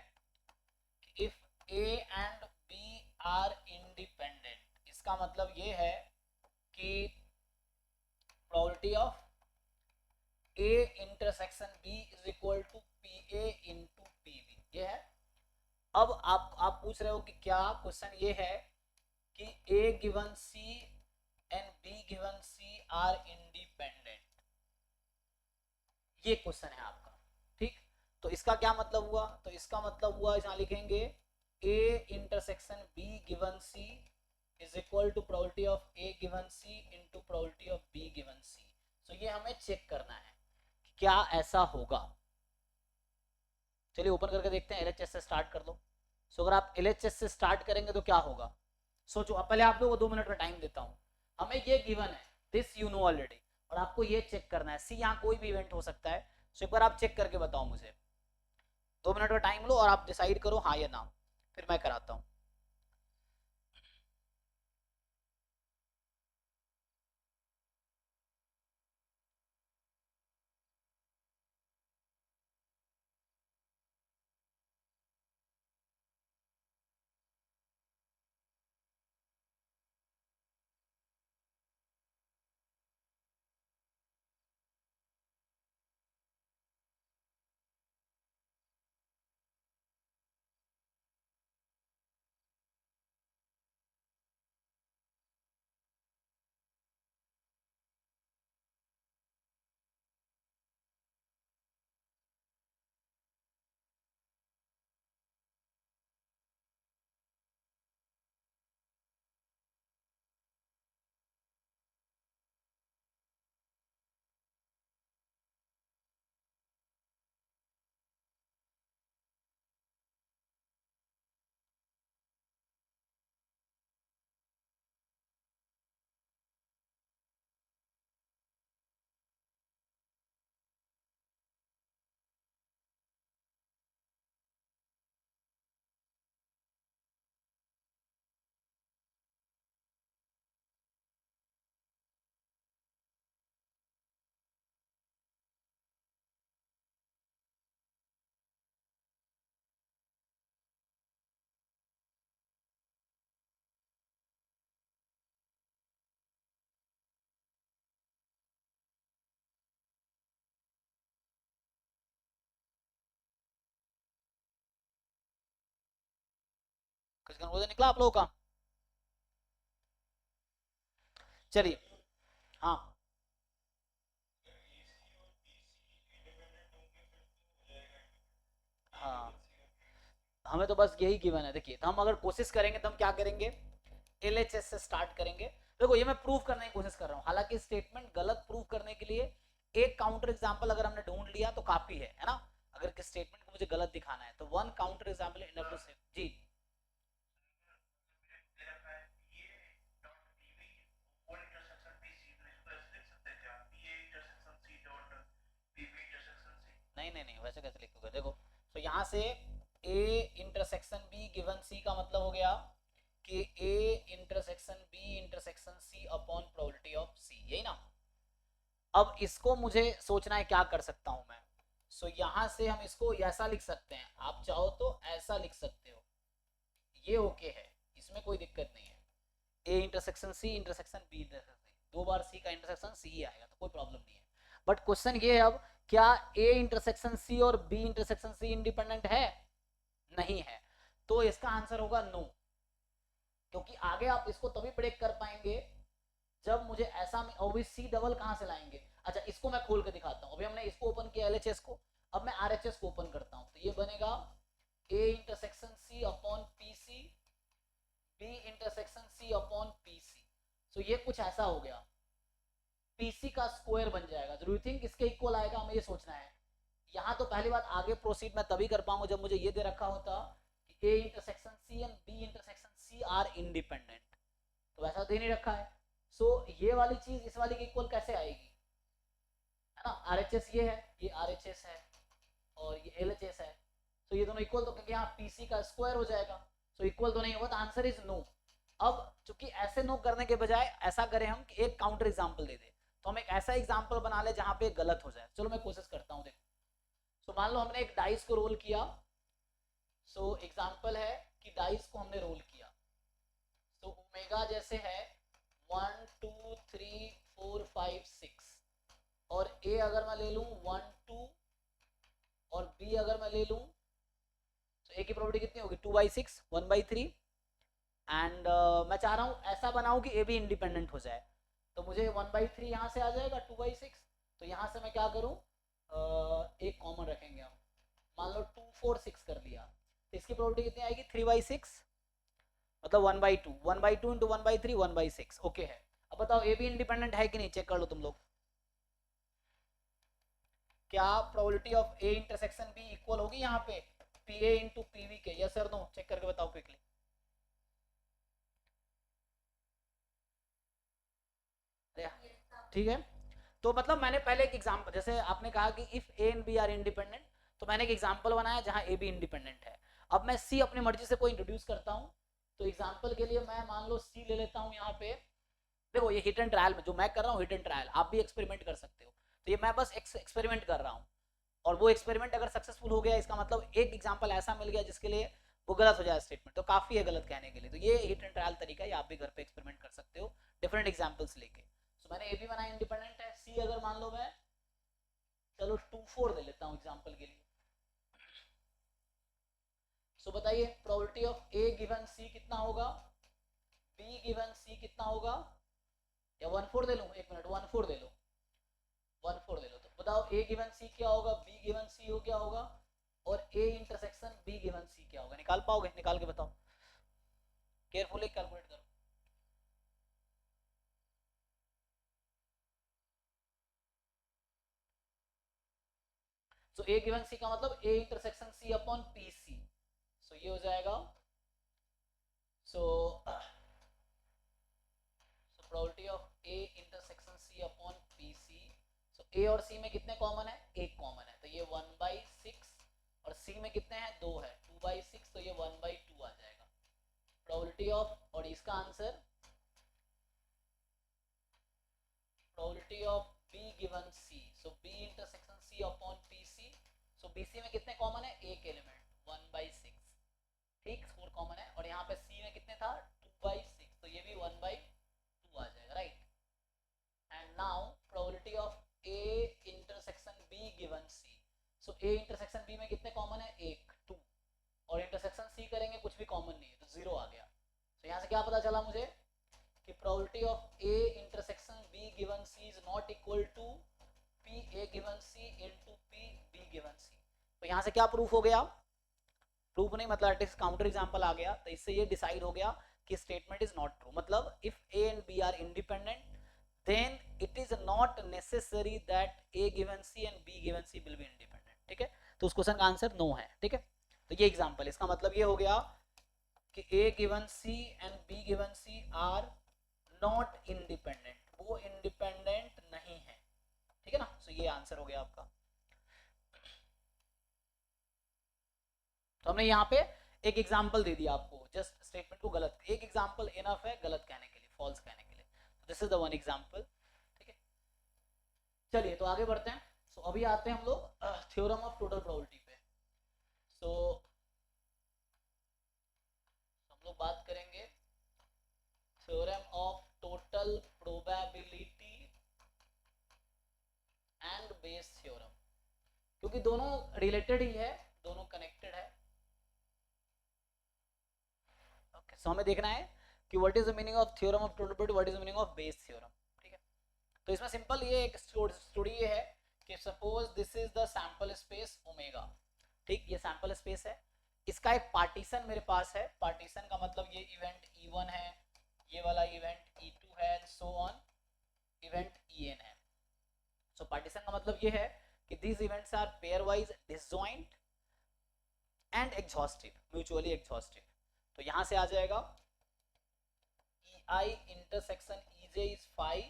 if A and B are independent, इसका मतलब ये है कि probability of A intersection B is equal to P A into P B, ये है। अब आप पूछ रहे हो कि क्या क्वेश्चन ये है कि A given C and B given C are independent, ये क्वेश्चन है आपका, ठीक। तो इसका क्या मतलब हुआ, तो इसका मतलब हुआ यहाँ लिखेंगे A intersection B given C is equal to probability of A given C into probability of B given C. So ये हमें चेक करना है कि क्या ऐसा होगा। चलिए ओपन करके देखते हैं, एलएचएस से स्टार्ट कर लो। सो अगर आप एलएचएस से स्टार्ट करेंगे तो क्या होगा, सोचो। पहले आप लोगों को 2 मिनट का टाइम देता हूं। हमें ये गिवन है, दिस यू नो ऑलरेडी, और आपको ये चेक करना है। सी यहाँ कोई भी इवेंट हो सकता है, सो एक बार आप चेक करके बताओ मुझे। 2 मिनट का टाइम लो और आप डिसाइड करो हाँ या ना, फिर मैं कराता हूँ। कुछ कंक्लूजन निकला आप लोगों का? चलिए हाँ, हाँ हमें तो बस यही गिवन है। देखिए तो हम अगर कोशिश करेंगे तो हम क्या करेंगे, एलएचएस से स्टार्ट करेंगे। देखो ये मैं प्रूव करने की कोशिश कर रहा हूँ, हालांकि स्टेटमेंट गलत प्रूव करने के लिए एक काउंटर एग्जांपल अगर हमने ढूंढ लिया तो काफी है ना। अगर किस स्टेटमेंट को मुझे गलत दिखाना है तो 1 counter example enough to save. जी दे रखा है ये डॉट पीवी और इंटरसेक्शन पीसी, तो इसको ऐसे लिख सकते हैं क्या, P A intersection C dot P V intersection C? नहीं नहीं नहीं, वैसे कैसे लिखोगे। देखो तो यहाँ से A intersection B given C का मतलब हो गया कि A intersection B intersection C upon probability of C, यही ना। अब इसको मुझे सोचना है क्या कर सकता हूं मैं। सो यहां से हम इसको ऐसा लिख सकते हैं, आप चाहो तो ऐसा लिख सकते हो, ये ओके है, इसमें कोई दिक्कत नहीं है। A intersection C intersection B intersection C, 2 बार सी का इंटरसेक्शन सी ही आएगा तो कोई प्रॉब्लम नहीं है। बट क्वेश्चन ये है अब, क्या ए इंटरसेक्शन सी और बी इंटरसेक्शन सी इंडिपेंडेंट है? नहीं है, तो इसका आंसर होगा नो। क्योंकि आगे आप इसको तभी प्रेडिक्ट कर पाएंगे जब मुझे ऐसा, सी डबल कहां से लाएंगे। अच्छा इसको मैं खोल के दिखाता हूं। अभी हमने इसको ओपन किया एलएचएस को, अब मैं आरएचएस को ओपन करता हूं, तो ये बनेगा A intersection C upon P C B intersection C upon P C. So ये कुछ ऐसा हो गया, पीसी का स्क्वायर बन जाएगा। डू यू थिंक इसके इक्वल आएगा, हमें ये सोचना है। यहाँ तो पहली बात आगे प्रोसीड मैं तभी कर पाऊंगा जब मुझे ये दे रखा होता कि A intersection C and B intersection C are independent, तो वैसा दे नहीं रखा है। सो ये वाली चीज इस वाली के इक्वल कैसे आएगी, है ना। आरएचएस ये है, ये आरएचएस है और ये एलएचएस है, तो ये दोनों इक्वल, तो क्योंकि यहाँ पीसी का स्क्वायर हो जाएगा, सो इक्वल तो नहीं होगा, तो आंसर इज नो। अब चूंकि ऐसे नो करने के बजाय ऐसा करें हम कि एक काउंटर एग्जांपल दे दे, तो हम एक ऐसा एग्जांपल बना ले जहां पे गलत हो जाए। चलो मैं कोशिश करता हूं। देखो, सो मान लो हमने एक डाइस को रोल किया। सो एग्जांपल है कि डाइस को हमने रोल किया। सो ओमेगा जैसे है 1 2 3 4 5 6, और ए अगर मैं ले लूं 1 2, और बी अगर मैं ले लूं, तो ए की प्रोबेबिलिटी कितनी होगी 2/6 1/3। एंड मैं चाह रहा हूँ ऐसा बनाऊँ कि ए भी इंडिपेंडेंट हो जाए, तो मुझे 1/3 यहाँ से आ जाएगा 2/6। तो यहाँ से मैं क्या करूँ, एक कॉमन रखेंगे हम, मान लो 2 4 6 कर लिया, तो इसकी प्रोबेबिलिटी कितनी आएगी 3/6, मतलब 1/2 1/2 इंटू 1/3 1/6। ओके है। अब बताओ ए भी इंडिपेंडेंट है कि नहीं, चेक कर लो तुम लोग। क्या probability of A intersection B equal होगी यहाँ पे P A into P V के? यस सर नो, चेक करके बताओ क्विकली। ठीक है। तो मतलब मैंने पहले एक एग्जांपल, जैसे आपने कहा कि if A and B are independent, तो मैंने एक एग्जांपल बनाया जहां ए बी इंडिपेंडेंट है। अब मैं सी अपनी मर्जी से कोई इंट्रोड्यूस करता हूं, तो एग्जांपल के लिए मैं मान लो सी ले लेता हूं यहाँ पे। देखो ये हिट एंड ट्रायल में जो मैं कर रहा हूँ, हिट एंड ट्रायल, आप भी एक्सपेरिमेंट कर सकते हो। तो ये मैं बस एक्सपेरिमेंट कर रहा हूँ, और वो एक्सपेरिमेंट अगर सक्सेसफुल हो गया, इसका मतलब एक एग्जांपल ऐसा मिल गया जिसके लिए वो गलत हो जाए स्टेटमेंट, तो काफी है गलत कहने के लिए। तो ये हिट एंड ट्रायल तरीका है, आप भी घर पे एक्सपेरिमेंट कर सकते हो डिफरेंट एग्जांपल्स लेके। तो मैंने ए भी बनाया इंडिपेंडेंट है, सी अगर मान लो मैं, चलो 2 4 दे लेता हूँ एग्जांपल के लिए। सो बताइए probability of A given C कितना होगा, बी गिवन सी कितना होगा, या 1 4 दे लूँ, एक मिनट 1 4 दे लो, 1 4 दे लो। तो बताओ ए गिवन सी क्या होगा, बी गिवन सी हो क्या होगा, और A intersection B given C क्या होगा? निकाल पाओगे? निकाल के बताओ, केयरफुली कैलकुलेट करो। सो ए गिवन सी का मतलब A intersection C upon P C. So ये हो जाएगा, so probability of A intersection C upon P C. So A और सी में कितने कॉमन है, एक कॉमन है, तो ये 1/6, और सी में कितने हैं, 2 है, 2/6, तो ये 1/2 आ जाएगा प्रोबेबिलिटी ऑफ। और इसका answer probability of B given C, so B intersection C upon P C. So B C में कितने कॉमन है, एक एलिमेंट 1/6, ठीक, 4 कॉमन है, और यहाँ पे सी में कितने था 2/6, तो ये भी 1/2 आ जाएगा, right. And now probability of A intersection B given C. So A intersection B में कितने कॉमन है, एक 2, और इंटरसेक्शन सी करेंगे कुछ भी कॉमन नहीं है, तो 0 आ गया। तो यहाँ से क्या पता चला मुझे कि probability of A intersection B given C is not equal to P A given C into P B given C. तो यहाँ से क्या प्रूफ हो गया, प्रूफ नहीं मतलब एटलीस्ट काउंटर एग्जांपल आ गया, तो इससे ये डिसाइड हो गया कि स्टेटमेंट इज नॉट ट्रू। मतलब if A and B are independent then it is not necessary that A given C and B given C will be independent. ठीक है, तो उस क्वेश्चन का आंसर नो है। ठीक है, तो ये एग्जांपल, इसका मतलब ये हो गया कि A given C and B given C are not independent, वो इंडिपेंडेंट नहीं है। ठीक है ना, तो ये आंसर हो गया आपका। तो हमने यहाँ पे एक एग्जांपल दे दिया आपको, जस्ट स्टेटमेंट को गलत, एक एग्जांपल इनफ है गलत कहने के लिए, फॉल्स कहने के लिए। This is the one example. ठीक है, चलिए तो आगे बढ़ते हैं। सो अभी आते हैं हम लोग थ्योरम ऑफ टोटल प्रोबेबिलिटी पे। सो हम लोग बात करेंगे theorem of total probability and Bayes theorem, क्योंकि दोनों रिलेटेड ही है, दोनों कनेक्टेड है। ओके, सो हमें देखना है कि what is the meaning of theorem of total probability, what is the meaning of Bayes theorem. ठीक है, तो इसमें सिंपल ये एक स्टोरी ये है कि suppose this is the sample space omega. ठीक, ये सैंपल स्पेस है, इसका एक पार्टीशन मेरे पास है। पार्टीशन का मतलब ये इवेंट E1 है, ये वाला इवेंट E2 है, सो ऑन इवेंट En है। सो पार्टीशन का मतलब ये है कि these events are pairwise disjoint and exhaustive, mutually exhaustive। तो यहां से आ जाएगा EI intersection EJ is phi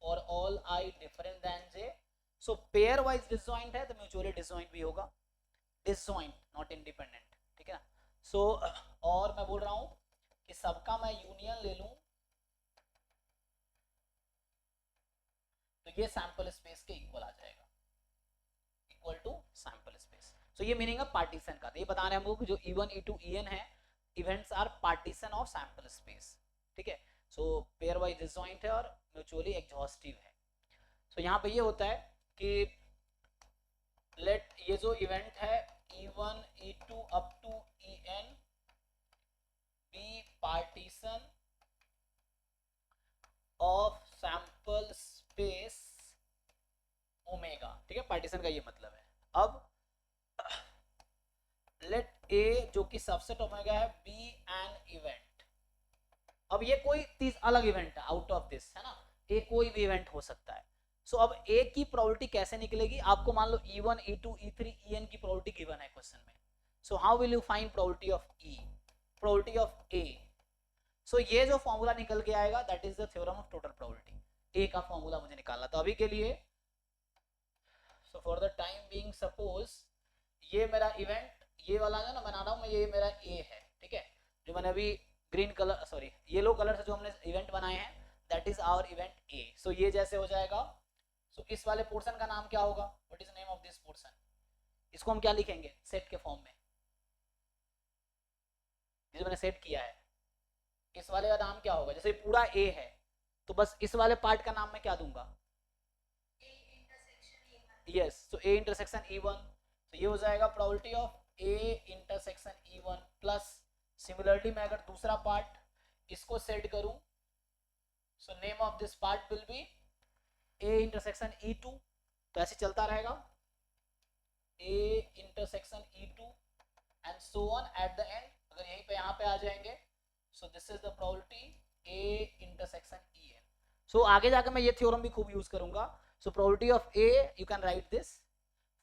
for all I different than J। so pairwise disjoint है तो mutually disjoint भी होगा, disjoint not independent। ठीक है ना, सो और मैं बोल रहा हूं कि सबका मैं यूनियन ले लूं तो ये सैंपल स्पेस के इक्वल आ जाएगा, इक्वल टू सैंपल स्पेस। सो ये मीनिंग है पार्टीशन का। तो ये बता रहे हैं हमको कि जो E1 E2 En है events are partition of sample space, ठीक है। सो पेयर वाइज डिसजॉइंट है और म्यूचुअली एग्जॉस्टिव है। सो यहाँ पे ये होता है कि लेट ये जो इवेंट है E1 E2 up to En be partition of sample space omega, ठीक है। पार्टीशन का ये मतलब है। अब लेट ए जो कि सबसेट ओमेगा है बी एन इवेंट। अब ये कोई तीस अलग इवेंट है आउट ऑफ दिस, है ना, ए कोई भी इवेंट हो सकता है। सो अब ए की प्रोबेबिलिटी कैसे निकलेगी, आपको मान लो E1 E2 E3 En की प्रोबेबिलिटी गिवन है क्वेश्चन में। So how will you find probability of E, probability of A. So ये जो फॉर्मूला निकल के आएगा that is the theorem of total probability. A का फॉर्मूला मुझे निकालना था अभी के लिए। So for the time being suppose ये मेरा इवेंट, ये वाला है ना बना रहा हूं मैं, ये मेरा ए है, ठीक है। जो मैंने अभी green colour sorry yellow colour से जो हमने इवेंट बनाए हैं that is our event A. So ये जैसे हो जाएगा, सो इस वाले पोर्शन का नाम क्या होगा, what is the name of this portion, इसको हम क्या लिखेंगे सेट के फॉर्म में, जिसे मैंने सेट किया है। इस वाले का नाम क्या होगा, जैसे पूरा ए है तो बस इस वाले पार्ट का नाम मैं क्या दूंगा, yes. So A intersection E1, तो ये हो जाएगा probability of A intersection E1 plus similarly मैं अगर दूसरा पार्ट इसको सेट करूं, so name of this part will be A intersection E2। तो ऐसे चलता रहेगा A intersection E2 and so on at the end. अगर यहीं पे यहाँ पे आ जाएंगे, सो this is the probability A intersection En। सो आगे जाकर मैं ये थ्योरम भी खूब यूज करूंगा। सो probability of A you can write this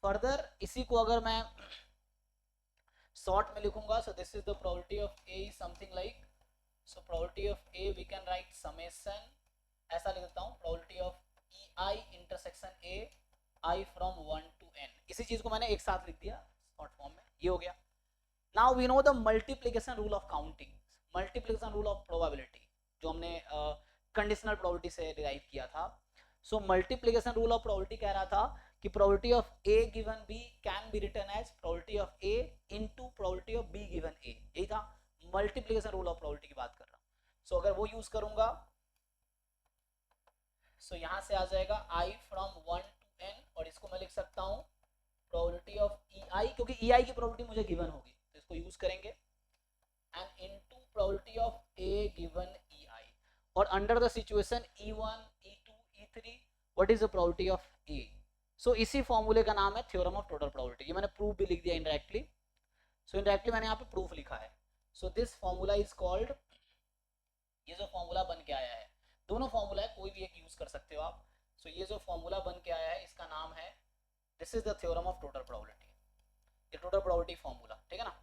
further, इसी को अगर मैं शॉर्ट में लिखूंगा, सो this is the probability of A something like, so probability of A V can write summation, ऐसा लिख देता हूँ probability of EI intersection A I from 1 to n। इसी चीज को मैंने एक साथ लिख दिया शॉर्ट फॉर्म में, ये हो गया। Now we know the multiplication rule of counting, multiplication rule of probability जो हमने कंडीशनल प्रोबेबिलिटी से डिराइव किया था। So multiplication rule of probability कह रहा था कि probability of A given B can be written as probability of A into probability of B given A, यही था मल्टीप्लिकेशन रूल ऑफ प्रोबेबिलिटी की बात कर रहा हूं। सो अगर वो यूज करूंगा, सो यहां से आ जाएगा I फ्रॉम 1 to n, और इसको मैं लिख सकता हूं प्रोबेबिलिटी ऑफ EI, क्योंकि EI की प्रोबेबिलिटी मुझे गिवन होगी तो इसको यूज करेंगे, and into probability of A given EI, और under the situation E1 E2 E3 what is the probability of A। सो इसी फॉर्मूले का नाम है थ्योरम ऑफ टोटल प्रोबेबिलिटी। ये मैंने प्रूफ भी लिख दिया इनडायरेक्टली, सो इनडायरेक्टली मैंने यहाँ पे प्रूफ लिखा है। So this formula is called, ये जो फॉर्मूला बन के आया है, दोनों फॉर्मूला है कोई भी एक यूज कर सकते हो आप। सो ये जो फॉर्मूला बन के आया है इसका नाम है, this is the theorem of total probability, ये टोटल प्रोबेबिलिटी फॉर्मूला, ठीक है ना।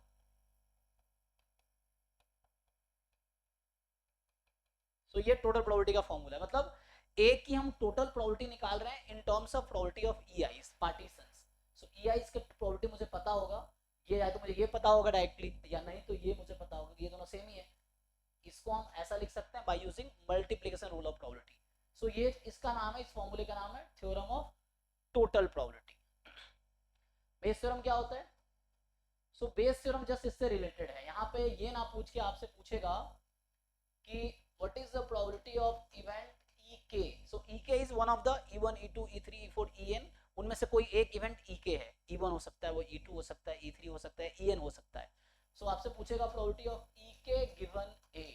सो ये टोटल प्रोबेबिलिटी का फॉर्मूला है, मतलब ए की हम टोटल प्रोबेबिलिटी निकाल रहे हैं in terms of probability of EIs partitions. So EIs के प्रोबेबिलिटी मुझे पता होगा, ये या तो मुझे ये पता होगा डायरेक्टली, या नहीं तो ये मुझे पता होगा, ये दोनों सेम ही है। इसको हम ऐसा लिख सकते हैं by using multiplication rule of probability. So ये इसका नाम है, इस फॉर्मूले का नाम है theorem of total probability. Bayes theorem क्या होता है, सो बेस थ्योरम जस्ट इससे रिलेटेड है। यहाँ पे ये ना पूछ के आपसे पूछेगा कि what is the probability of event EK। So EK is one of the E1 E2 E3 E4 En, उनमें से कोई एक इवेंट EK है, E1 हो सकता है, वो E2 हो सकता है, E3 हो सकता है, En हो सकता है। सो आपसे पूछेगा probability of EK given A।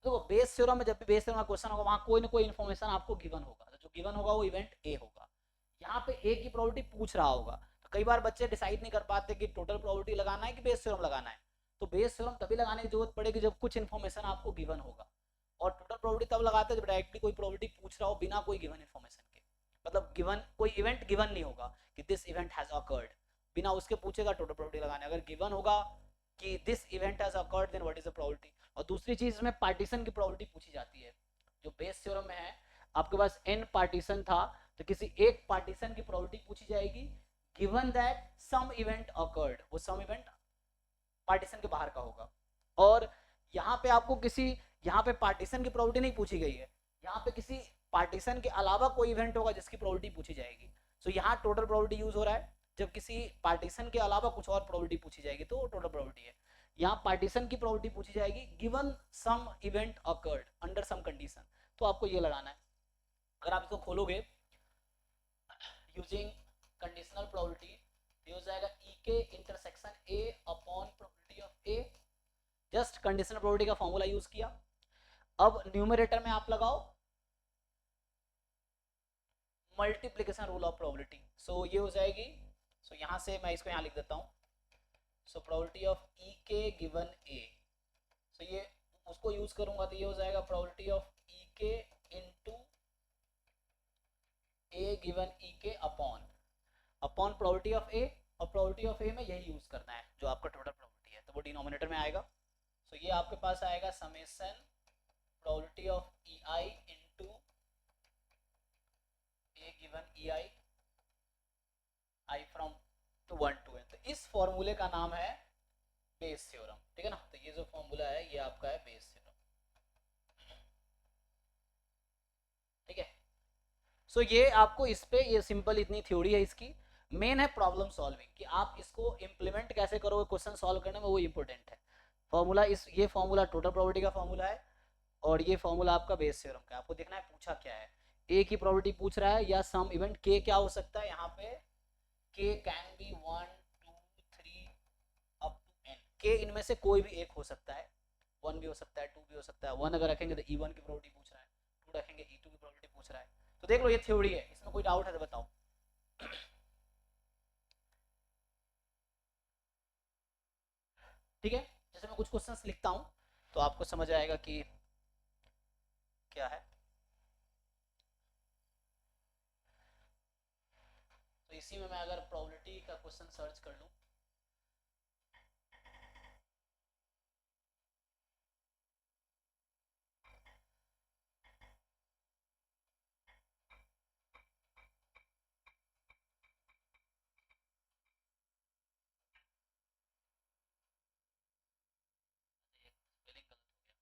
देखो बेस थ्योरम में जब भी बेस थ्योरम का क्वेश्चन होगा वहां कोई ना कोई इन्फॉर्मेशन आपको गिवन होगा, तो जो गिवन होगा वो इवेंट A होगा। यहाँ पे A की प्रोबेबिलिटी पूछ रहा होगा, तो कई बार बच्चे डिसाइड नहीं कर पाते कि टोटल प्रोबेबिलिटी लगाना है कि बेस थ्योरम लगाना है। तो बेस थ्योरम तभी लगाने की जरूरत पड़ेगी जब कुछ इन्फॉर्मेशन आपको गिवन होगा, और टोटल प्रोबेबिलिटी तब लगाते हैं जब डायरेक्टली कोई प्रोबेबिलिटी पूछ रहा हो बिना कोई गिवन इन्फॉर्मेशन के, मतलब गिवन कोई इवेंट गिवन नहीं होगा कि दिस इवेंट हैज अकर्ड, बिना उसके पूछेगा टोटल प्रोबेबिलिटी लगाने। अगर गिवन होगा कि this event has occurred then what is the probability. और दूसरी चीज में पार्टीशन की प्रोबेबिलिटी पूछी जाती है। जो बेस थ्योरम में है आपके पास n पार्टीशन था, तो किसी एक पार्टीशन की प्रोबेबिलिटी पूछी जाएगी given that some event occurred, वो सम इवेंट पार्टीशन के बाहर का होगा। और यहाँ पे आपको किसी, यहाँ पे पार्टीशन की प्रॉपर्टी नहीं पूछी गई है, यहाँ पे किसी पार्टीशन के अलावा कोई इवेंट होगा जिसकी प्रॉपर्टी पूछी जाएगी। सो यहाँ टोटल प्रॉपर्टी यूज हो रहा है, जब किसी पार्टीशन के अलावा कुछ और प्रॉपर्टी पूछी जाएगी तो वो टोटल प्रॉपर्टी है। यहाँ पार्टीशन की प्रॉपर्टी पूछी जाएगी given some event occurred under some condition, तो आपको ये लगाना है। अगर आप इसको खोलोगे यूजिंग कंडीशनल प्रॉपर्टी, ये हो जाएगा ई के intersection A upon property of A. Just conditional property का फॉर्मूला यूज किया। अब न्यूमरेटर में आप लगाओ multiplication rule of probability, so ये हो जाएगी। सो यहां से मैं इसको यहां लिख देता हूं, सो प्रोबेबिलिटी ऑफ ई के गिवन ए, सो ये उसको यूज करूंगा तो ये हो जाएगा प्रोबेबिलिटी ऑफ ई के इनटू ए गिवन ई के अपॉन प्रोबेबिलिटी ऑफ ए, और प्रोबेबिलिटी ऑफ ए में यही यूज करना है जो आपका टोटल प्रोबेबिलिटी है, तो वो डिनोमिनेटर में आएगा। सो ये आपके पास आएगा summation probability of E I into A given E I I from 1 to n। तो इस फॉर्मूले का नाम है बेस थ्योरम, ठीक है ना। तो ये जो फॉर्मूला है ये आपका है बेस थ्योरम, ठीक है। सो ये आपको इस पे, ये सिंपल इतनी थ्योरी है इसकी। मेन है प्रॉब्लम सॉल्विंग, कि आप इसको इम्प्लीमेंट कैसे करोगे क्वेश्चन सॉल्व करने में, वो इंपॉर्टेंट है। फॉर्मूला ये फॉर्मूला टोटल प्रोबेबिलिटी का फॉर्मूला है, और ये फॉर्मूला आपका बेस थ्योरम का। आपको देखना है पूछा क्या है, ए की प्रोबेबिलिटी पूछ रहा है या सम इवेंट के क्या हो सकता है। यहाँ पे K can be 1 2 3 up to n, K इनमें से कोई भी एक हो सकता है, 1 भी हो सकता है, 2 भी हो सकता है। 1 अगर रखेंगे तो E1 की प्रोबेबिलिटी पूछ रहा है, 2 रखेंगे E2 की प्रोबेबिलिटी पूछ रहा है। तो देख लो ये थ्योरी है, इसमें कोई डाउट है तो बताओ। ठीक है, जैसे मैं कुछ क्वेश्चंस लिखता हूं तो आपको समझ आएगा कि क्या है। तो इसी में मैं अगर प्रोबेबिलिटी का क्वेश्चन सर्च कर लूं, स्पेलिंग गलत हो गया,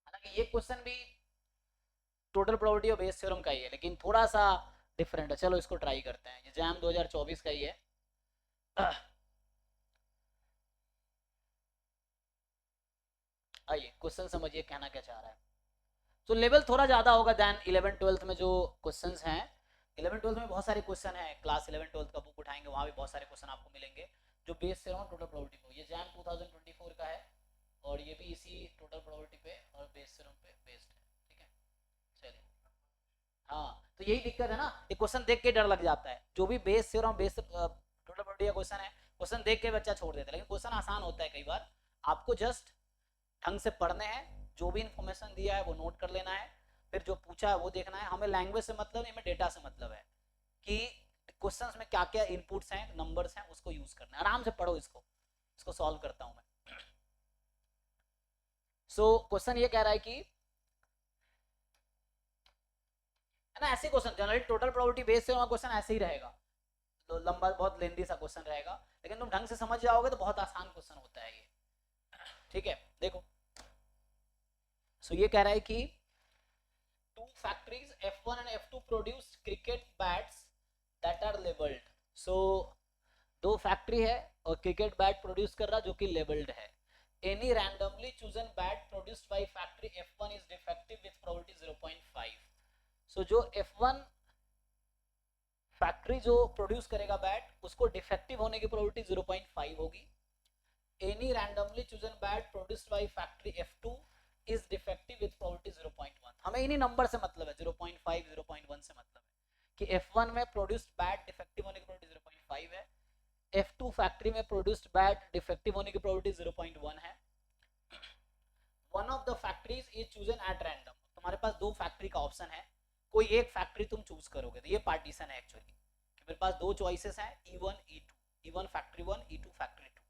हालांकि ये क्वेश्चन भी टोटल प्रोबेबिलिटी और बेस थ्योरम का ही है, लेकिन थोड़ा सा डिफरेंट है। चलो इसको ट्राई करते हैं, ये जैम 2024 का ही है। आइए क्वेश्चन समझिए कहना क्या चाह रहा है। तो लेवल थोड़ा ज़्यादा होगा दैन 11 12 में जो क्वेश्चंस हैं। 11 12 में बहुत सारे क्वेश्चन हैं, क्लास 11 12 का बुक उठाएंगे वहाँ भी बहुत सारे क्वेश्चन आपको मिलेंगे जो बेस थ्योरम टोटल प्रोबेबिलिटी पे। ये जैम 2024 का है और ये भी इसी टोटल प्रोबेबिलिटी पे और बेस थ्योरम पे बेस्ड है, ठीक है। चलिए, हाँ तो यही दिक्कत है ना, ये क्वेश्चन देख के डर लग जाता है। जो भी Bayes theorem base total probability का क्वेश्चन है, क्वेश्चन देख के बच्चा छोड़ देता है, लेकिन क्वेश्चन आसान होता है कई बार। आपको जस्ट ढंग से पढ़ने हैं, जो भी इन्फॉर्मेशन दिया है वो नोट कर लेना है, फिर जो पूछा है वो देखना है। हमें लैंग्वेज से मतलब नहीं, हमें डेटा से मतलब है कि क्वेश्चंस में क्या क्या इनपुट्स हैं, नंबर्स हैं, उसको यूज करना है। आराम से पढ़ो इसको सॉल्व करता हूं मैं। सो क्वेश्चन ये कह रहा है कि, है ना, ऐसे question generally total probability base से क्वेश्चन ऐसे ही रहेगा, तो लंबा बहुत लेंदी सा क्वेश्चन रहेगा, लेकिन तुम ढंग से समझ जाओगे तो बहुत आसान क्वेश्चन होता है ये, ठीक है। देखो सो ये कह रहा है कि two factories F1 and F2 produced cricket bats that are labeled। so दो फैक्ट्री है और क्रिकेट बैट प्रोड्यूस कर रहा जो कि लेबल्ड है। Any randomly chosen bat produced by factory F1 is defective with probability 0.5। सो जो F1 फैक्ट्री जो प्रोड्यूस करेगा बैट, उसको डिफेक्टिव होने की प्रोबेबिलिटी 0.5 होगी। Any randomly chosen bat produced by factory F2 is defective with probability 0.1। हमें इन्हीं नंबर से मतलब है, 0.5 0.1 से मतलब है कि F1 में प्रोड्यूस्ड बैट डिफेक्टिव होने की प्रोबेबिलिटी 0.5 है, F2 फैक्ट्री में प्रोड्यूस्ड बैट डिफेक्टिव होने की प्रोबेबिलिटी 0.1 है। One of the factories is chosen at random. तुम्हारे पास दो फैक्ट्री का ऑप्शन है, कोई एक फैक्ट्री तुम चूज करोगे, तो ये पार्टीशन है एक्चुअली कि मेरे पास दो चॉइसेस हैं, E1 E2, E1 factory 1 E2 factory 2,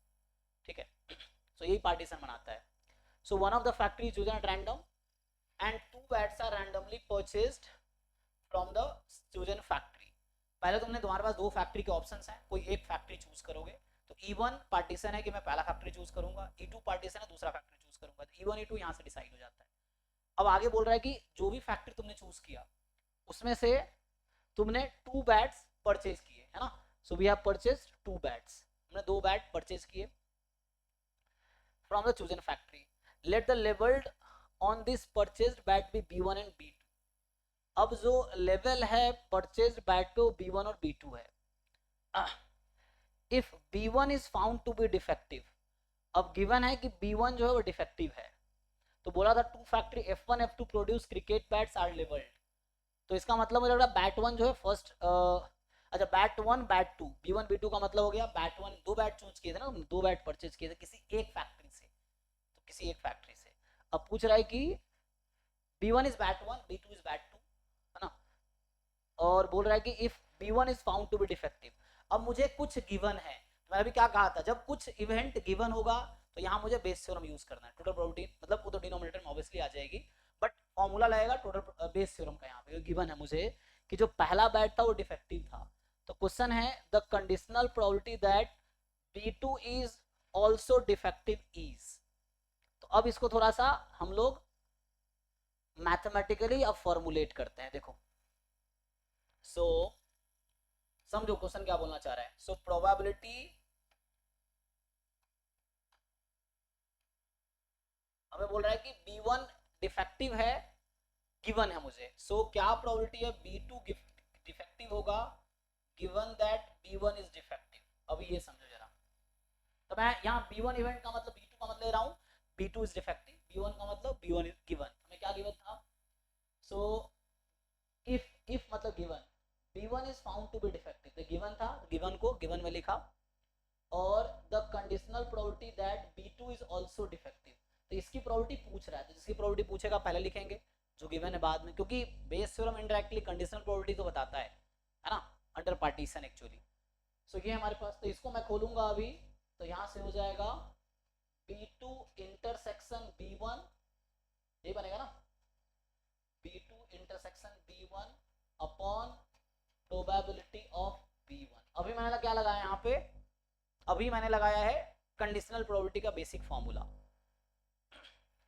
ठीक है। सो यही पार्टीशन बनाता है। So one of the factory is chosen at random and 2 bats are randomly purchased from the chosen factory. पहले तुम्हारे पास 2 फैक्ट्री के ऑप्शंस हैं, कोई एक फैक्ट्री चूज करोगे, तो E1 पार्टीशन है कि मैं पहला फैक्ट्री चूज करूंगा, E2 पार्टीशन है दूसरा फैक्ट्री चूज करूंगा, तो E1 E2 यहाँ से डिसाइड हो जाता है। अब आगे बोल रहा है कि जो भी फैक्ट्री तुमने चूज किया उसमें से तुमने 2 बैट्स परचेज किए, है ना। So we have purchased 2 bats, हमने 2 बैट परचेज किए from the chosen factory. Let the labelled on this purchased bat be B1 and B2। अब जो लेवल है परचेज्ड बैट पे वो B1 और B2 है। If B1 is found to be defective, अब गिवन है कि B1 जो है वो डिफेक्टिव है, तो बोला था 2 factory F1 F2 produce cricket bats are labelled, तो इसका मतलब मुझे लग रहा है बैट 1 जो है फर्स्ट, अच्छा बैट 1 बैट 2 B1 B2 का मतलब हो गया बैट 1, 2 बैट चूज किए थे ना, 2 बैट परचेज किए थे किसी एक फैक्ट्री से, तो किसी एक फैक्ट्री से। अब पूछ रहा है कि B1 is bat 1 B2 is bat 2, है ना, और बोल रहा है कि if B1 is found to be defective. अब मुझे कुछ गिवन है, तो मैंने अभी क्या कहा था, जब कुछ इवेंट गिवन होगा तो यहाँ मुझे बेस थ्योरम यूज करना है, टोटल प्रोबेबिलिटी मतलब वो तो डिनोमिनेटर में ऑब्वियसली आ जाएगी, बट फॉर्मूला लगेगा टोटल बेस थ्योरम का यहाँ पे, गिवन है मुझे कि जो पहला बैट था वो डिफेक्टिव था, तो क्वेश्चन है the conditional probability that B2 is also defective is. तो अब इसको थोड़ा सा हम लोग मैथमेटिकली अब फॉर्मुलेट करते हैं, देखो। सो समझो क्वेश्चन क्या बोलना चाह रहा है। सो प्रोबेबिलिटी, हमें बोल रहा है कि B1 डिफेक्टिव है, गिवन है मुझे, सो क्या प्रोबेबिलिटी है B2 डिफेक्टिव होगा given that B1 is defective. अब ये समझो जरा, तो मैं यहाँ B1 इवेंट का मतलब B2 का मतलब ले रहा हूँ, B2 इज डिफेक्टिव, B1 का मतलब B1 इज गिवन, हमें क्या गिवन था। सो इफ मतलब given B1 is found to be defective, तो गिवन था, गिवन को गिवन में लिखा, और the conditional probability that B2 is also defective, तो इसकी प्रोबेबिलिटी पूछ रहा है, तो जिसकी प्रोबेबिलिटी पूछेगा पहले लिखेंगे, जो गिवन है बाद में, क्योंकि Bayes theorem indirectly conditional probability तो बताता है ना, अंडर पार्टीशन एक्चुअली। सो ये हमारे पास, तो इसको मैं खोलूंगा अभी, तो यहाँ से हो जाएगा B2 इंटरसेक्शन B1, ये बनेगा ना, B2 intersection B1 upon probability of B1। अभी मैंने क्या लगाया यहाँ पे, अभी मैंने लगाया है कंडीशनल प्रोबेबिलिटी का बेसिक फॉर्मूला।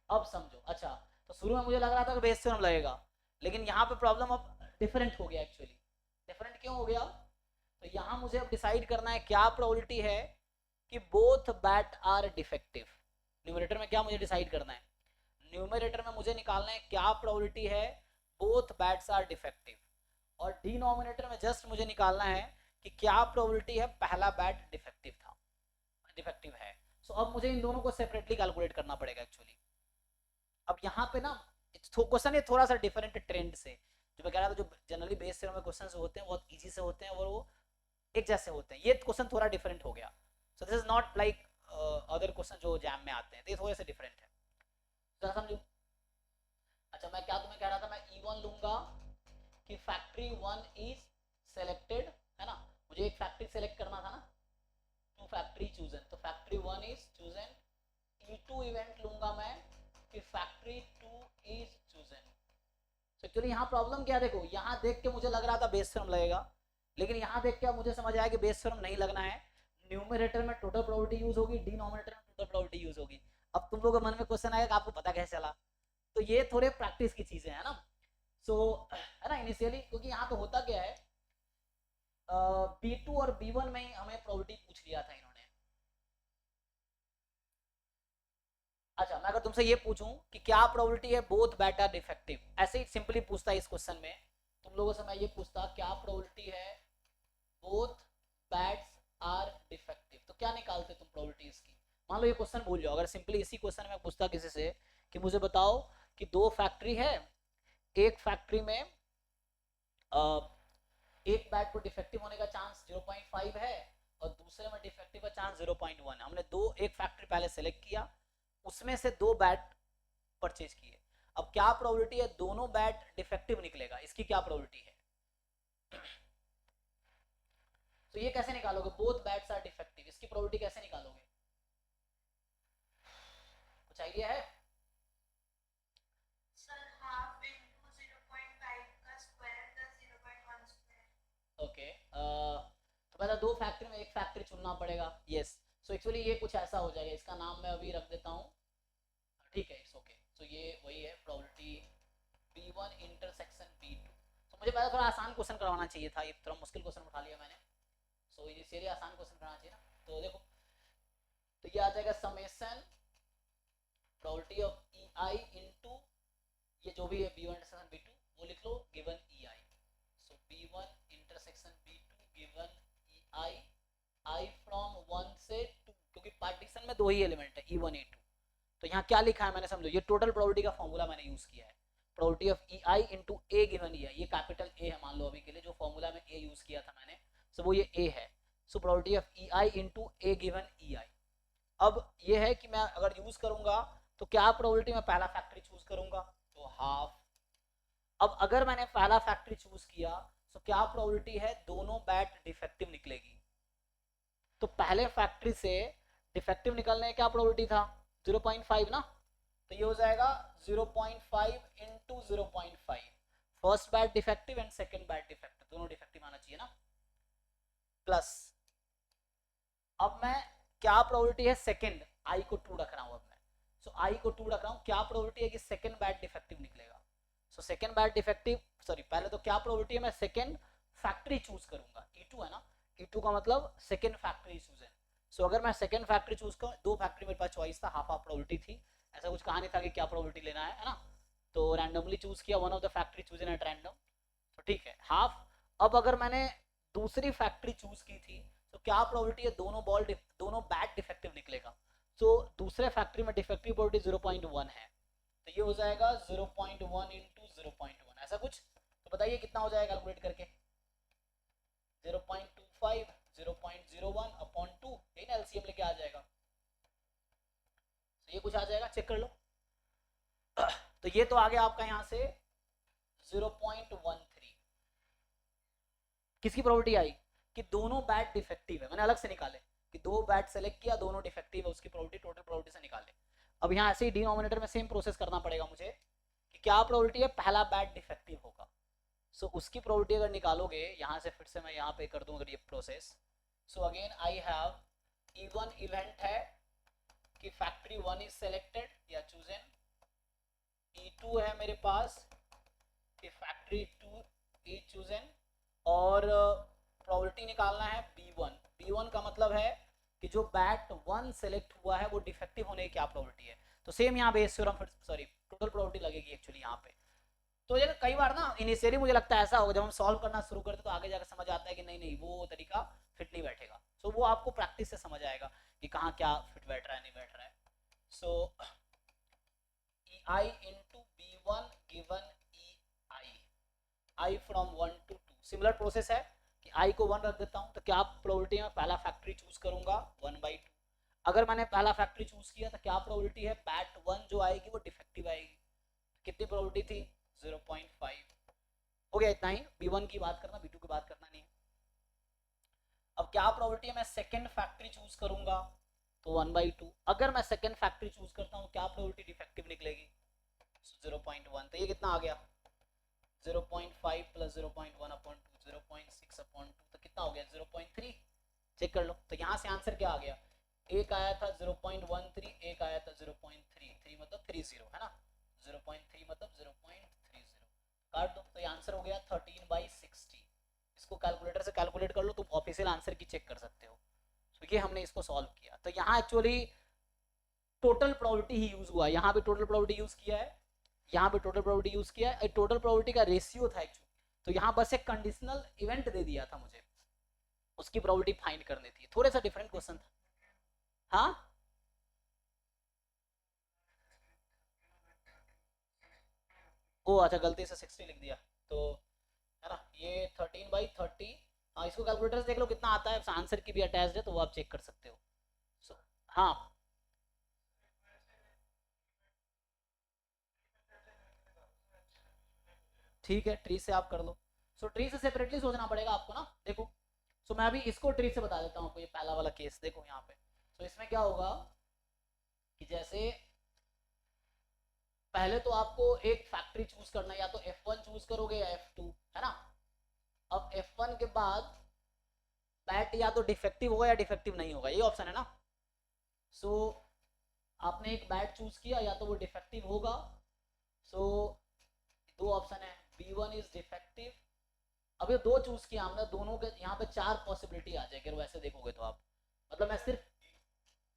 अब समझो, अच्छा तो शुरू में मुझे लग रहा था कि बेस थ्योरम लगेगा, लेकिन यहाँ पे प्रॉब्लम अब डिफरेंट हो गया एक्चुअली। डिफरेंट क्यों हो गया, तो यहाँ मुझे अब डिसाइड करना है क्या प्रोबेबिलिटी है कि both bat are defective. Numerator में क्या मुझे डिसाइड करना है, न्यूमरेटर में मुझे निकालना है क्या प्रोबेबिलिटी है बोथ बैट्स आर डिफेक्टिव, और डिनोमिनेटर में जस्ट मुझे निकालना है कि क्या प्रोबेबिलिटी है पहला बैट डिफेक्टिव था, डिफेक्टिव है। सो अब मुझे इन दोनों को सेपरेटली कैलकुलेट करना पड़ेगा एक्चुअली। अब यहाँ पे ना क्वेश्चन है थोड़ा सा डिफरेंट ट्रेंड से, जो मैं कह रहा था, जो जनरली बेस थ्योरम में क्वेश्चन होते हैं बहुत इजी से होते हैं और वो एक जैसे होते हैं, ये क्वेश्चन थोड़ा डिफरेंट हो गया। सो this is not like other question जो जैम में आते हैं, तो ये थोड़े से डिफरेंट है, तो समझो। अच्छा मैं क्या तुम्हें कह रहा था, मैं E1 लूंगा कि फैक्ट्री 1 इज सेलेक्टेड, है ना, मुझे एक फैक्ट्री सेलेक्ट करना था ना, 2 फैक्ट्री चूजन, तो factory 1 is chosen. E2 event लूंगा मैं कि फैक्ट्री 2 इज चूजन। तो एक्चुअली यहाँ प्रॉब्लम क्या है, देखो यहाँ देख के मुझे लग रहा था बेस थ्योरम लगेगा, लेकिन यहाँ देख के मुझे समझ आया कि बेस थ्योरम नहीं लगना है, न्यूमरेटर में टोटल प्रोबेबिलिटी यूज होगी, डिनोमिनेटर में टोटल प्रोबेबिलिटी यूज होगी। अब तुम लोगों के मन में क्वेश्चन आएगा कि आपको पता कैसे चला, तो ये थोड़े प्रैक्टिस की चीजें हैं ना। सो है ना, इनिशियली क्योंकि यहाँ पे होता क्या है, B2 और B1 में ही हमें प्रोबेबिलिटी पूछ लिया था इन्होंने। अच्छा मैं अगर तुमसे ये पूछूं कि क्या प्रोबेबिलिटी है बोथ बैट आर डिफेक्टिव, ऐसे ही सिंपली पूछता है इस क्वेश्चन में, तुम लोगों से मैं ये पूछता क्या प्रोबेबिलिटी है बोथ बैट्स आर डिफेक्टिव, तो क्या निकालते तुम प्रोबेबिलिटी इसकी। मान लो ये क्वेश्चन भूल जाओ, अगर सिंपली इसी क्वेश्चन में पूछता किसी से कि मुझे बताओ कि 2 फैक्ट्री है, एक फैक्ट्री में एक बैट को डिफेक्टिव होने का चांस 0.5 है और दूसरे में डिफेक्टिव का चांस 0.1। हमने एक फैक्ट्री पहले सेलेक्ट किया, उसमें से 2 बैट परचेज किए, अब क्या प्रोबेबिलिटी है दोनों बैट डिफेक्टिव निकलेगा, इसकी क्या प्रोबेबिलिटी है। तो ये कैसे निकालोगे, बोथ बैट्स आर डिफेक्टिव, इसकी प्रोबेबिलिटी कैसे निकालोगे, कुछ आइडिया है। दो फैक्ट्री में एक फैक्ट्री चुनना पड़ेगा। यस, सो एक्चुअली ये कुछ ऐसा हो जाएगा, इसका नाम मैं अभी रख देता हूँ, ठीक है, इट्स ओके। सो ये वही है प्रोबेबिलिटी B1 इंटरसेक्शन B2। तो मुझे पहले थोड़ा आसान क्वेश्चन करवाना चाहिए था, ये थोड़ा मुश्किल क्वेश्चन उठा लिया मैंने। सो इनिशियली आसान क्वेश्चन करना चाहिए ना। तो देखो, तो ये आ जाएगा summation probability of EI into ये जो भी है B1 इंटरसेक्शन B2 वो लिख लो given EI। So B1 intersection B2 given EI, I from 1 से 2, क्योंकि पार्टीशन में दो ही एलिमेंट है E1 E2। तो यहाँ क्या लिखा है मैंने, समझो, ये टोटल प्रोबेबिलिटी का फॉर्मूला मैंने यूज किया है, probability of EI into A given EI। ये कैपिटल A है मान लो अभी के लिए, जो फॉर्मूला में A यूज किया था मैंने, सो वो ये A है। सो probability of EI into A given EI। अब ये है कि मैं अगर यूज करूंगा तो क्या प्रोबेबिलिटी में पहला फैक्ट्री चूज करूंगा, तो हाफ। अब अगर मैंने पहला फैक्ट्री चूज किया तो क्या प्रोबेबिलिटी है दोनों बैट डिफेक्टिव निकलेगी। तो पहले फैक्ट्री से डिफेक्टिव निकलने का क्या प्रोबेबिलिटी था, 0.5 ना, तो ये हो जाएगा 0.5 into 0.5। First bat defective and second bat defective, दोनों डिफेक्टिव आना चाहिए ना, प्लस अब मैं क्या प्रोबेबिलिटी है सेकंड, आई को 2 रख रहा हूं अब मैं। सो आई को 2 रख रहा हूं, क्या प्रोबेबिलिटी है कि सेकंड बैट डिफेक्टिव निकलेगा। So second bat defective, sorry पहले तो क्या प्रोबेबिलिटी है, मैं सेकंड फैक्ट्री चूज करूंगा, E2 है ना, E2 का मतलब सेकंड फैक्ट्री चूज है। सो अगर मैं सेकंड फैक्ट्री चूज करूं, दो फैक्ट्री मेरे पास चॉइस था, हाफ हाफ प्रोबेबिलिटी थी, ऐसा कुछ कहा नहीं था कि क्या प्रोबेबिलिटी लेना है ना, तो रैंडमली चूज किया, one of the factory choose at random, तो ठीक है हाफ। अब अगर मैंने दूसरी फैक्ट्री चूज की थी तो क्या प्रोबेबिलिटी है दोनों बैट डिफेक्टिव निकलेगा। तो दूसरे फैक्ट्री में डिफेक्टिव प्रोबेबिलिटी 0.1 है, तो ये हो जाएगा 0.1 इंटू 0.1, ऐसा कुछ। तो बताइए कितना हो जाएगा कैलकुलेट करके, 0.25 0.01 अपॉन 2, यही ना एलसीएम लेके आ जाएगा। तो ये कुछ आ जाएगा, चेक कर लो। तो ये तो आ गया आपका यहाँ से 0.13। किसकी प्रोबेबिलिटी आई कि दोनों बैट डिफेक्टिव है, मैंने अलग से निकाले कि दो बैट सेलेक्ट किया, दोनों डिफेक्टिव है, उसकी प्रोबेबिलिटी टोटल प्रोबेबिलिटी से निकाले। अब यहाँ ऐसे ही डिनोमिनेटर में सेम प्रोसेस करना पड़ेगा मुझे कि क्या प्रोबेबिलिटी है पहला बैट डिफेक्टिव होगा। सो उसकी प्रोबेबिलिटी अगर निकालोगे, यहाँ से फिर से मैं यहाँ पे कर दूँ अगर ये process. So again I have E1 event है कि फैक्ट्री 1 इज सेलेक्टेड या चूजन, E2 है मेरे पास कि फैक्ट्री 2 इज चूजन, और प्रोबेबिलिटी निकालना है B1। B1 का मतलब है कि जो बैट 1 सेलेक्ट हुआ है वो डिफेक्टिव होने की क्या प्रोबेबिलिटी है। तो सेम यहाँ Bayes theorem, sorry total probability लगेगी एक्चुअली यहाँ पे। तो ये कई बार ना इनिशियली मुझे लगता है ऐसा होगा, जब हम सॉल्व करना शुरू करते तो आगे जाकर समझ आता है कि नहीं नहीं वो तरीका फिट नहीं बैठेगा। सो वो आपको प्रैक्टिस से समझ आएगा कि कहाँ क्या फिट बैठ रहा है नहीं बैठ रहा है। सो EI into B1 given EI, I from 1 to 2, similar process है कि I को 1 रख देता हूँ, तो क्या प्रोबेबिलिटी है पहला फैक्ट्री चूज करूंगा 1/2। अगर मैंने पहला फैक्ट्री चूज किया तो क्या प्रोबेबिलिटी है बैट 1 जो आएगी वो डिफेक्टिव आएगी, कितनी प्रोबेबिलिटी थी 0.5। हो गया इतना ही, B1 की बात करना, B2 की बात करना नहीं है। अब क्या प्रोबेबिलिटी है मैं सेकंड फैक्ट्री चूज करूंगा तो 1/2। अगर मैं सेकंड फैक्ट्री चूज करता हूँ क्या प्रोबेबिलिटी डिफेक्टिव निकलेगी, 0.1। तो ये कितना आ गया 0.5 प्लस 0.1 अपॉन 2, 0.6 अपॉन 2, तो कितना हो गया 0.3। चेक कर लो, तो यहाँ से आंसर क्या आ गया, एक आया था 0.13, एक आया था 0.33 मतलब 30 है ना, 0.3 मतलब 0.30, काट दो, तो ये आंसर हो गया 13/60। इसको कैलकुलेटर से कैलकुलेट कर लो, तुम ऑफिशियल आंसर की चेक कर सकते हो। तो ये हमने इसको सॉल्व किया, तो यहाँ एक्चुअली टोटल प्रोबेबिलिटी ही यूज हुआ है, यहाँ भी टोटल प्रोबेबिलिटी यूज किया है, यहाँ पे टोटल प्रोबेबिलिटी यूज किया है, टोटल प्रोबेबिलिटी का रेशियो था एक्चुअली। तो यहाँ बस एक कंडीशनल इवेंट दे दिया था मुझे, उसकी प्रोबेबिलिटी फाइंड करनी थी, थोड़ा सा डिफरेंट क्वेश्चन था। हाँ ओ अच्छा गलती से 60 लिख दिया, तो है ना ये 13/30। हाँ इसको कैलकुलेटर से देख लो कितना आता है, आंसर की भी अटैच्ड है तो वो आप चेक कर सकते हो। सो हाँ ठीक है, ट्री से आप कर लो। सो ट्री से सेपरेटली सोचना पड़ेगा आपको ना, देखो। सो मैं अभी इसको ट्री से बता देता हूँ आपको, ये पहला वाला केस देखो यहाँ पे। सो इसमें क्या होगा कि जैसे पहले तो आपको एक फैक्ट्री चूज करना है, या तो F1 चूज करोगे या F2, है ना। अब F1 के बाद बैट या तो डिफेक्टिव होगा या डिफेक्टिव नहीं होगा, ये ऑप्शन है ना। सो आपने एक बैट चूज किया, या तो वो डिफेक्टिव होगा। सो दो ऑप्शन है, B1 इज डिफेक्टिव। अब ये दो चूज किया हमने, दोनों के यहाँ पे चार पॉसिबिलिटी आ जाएगी, वैसे देखोगे तो आप, मतलब मैं सिर्फ,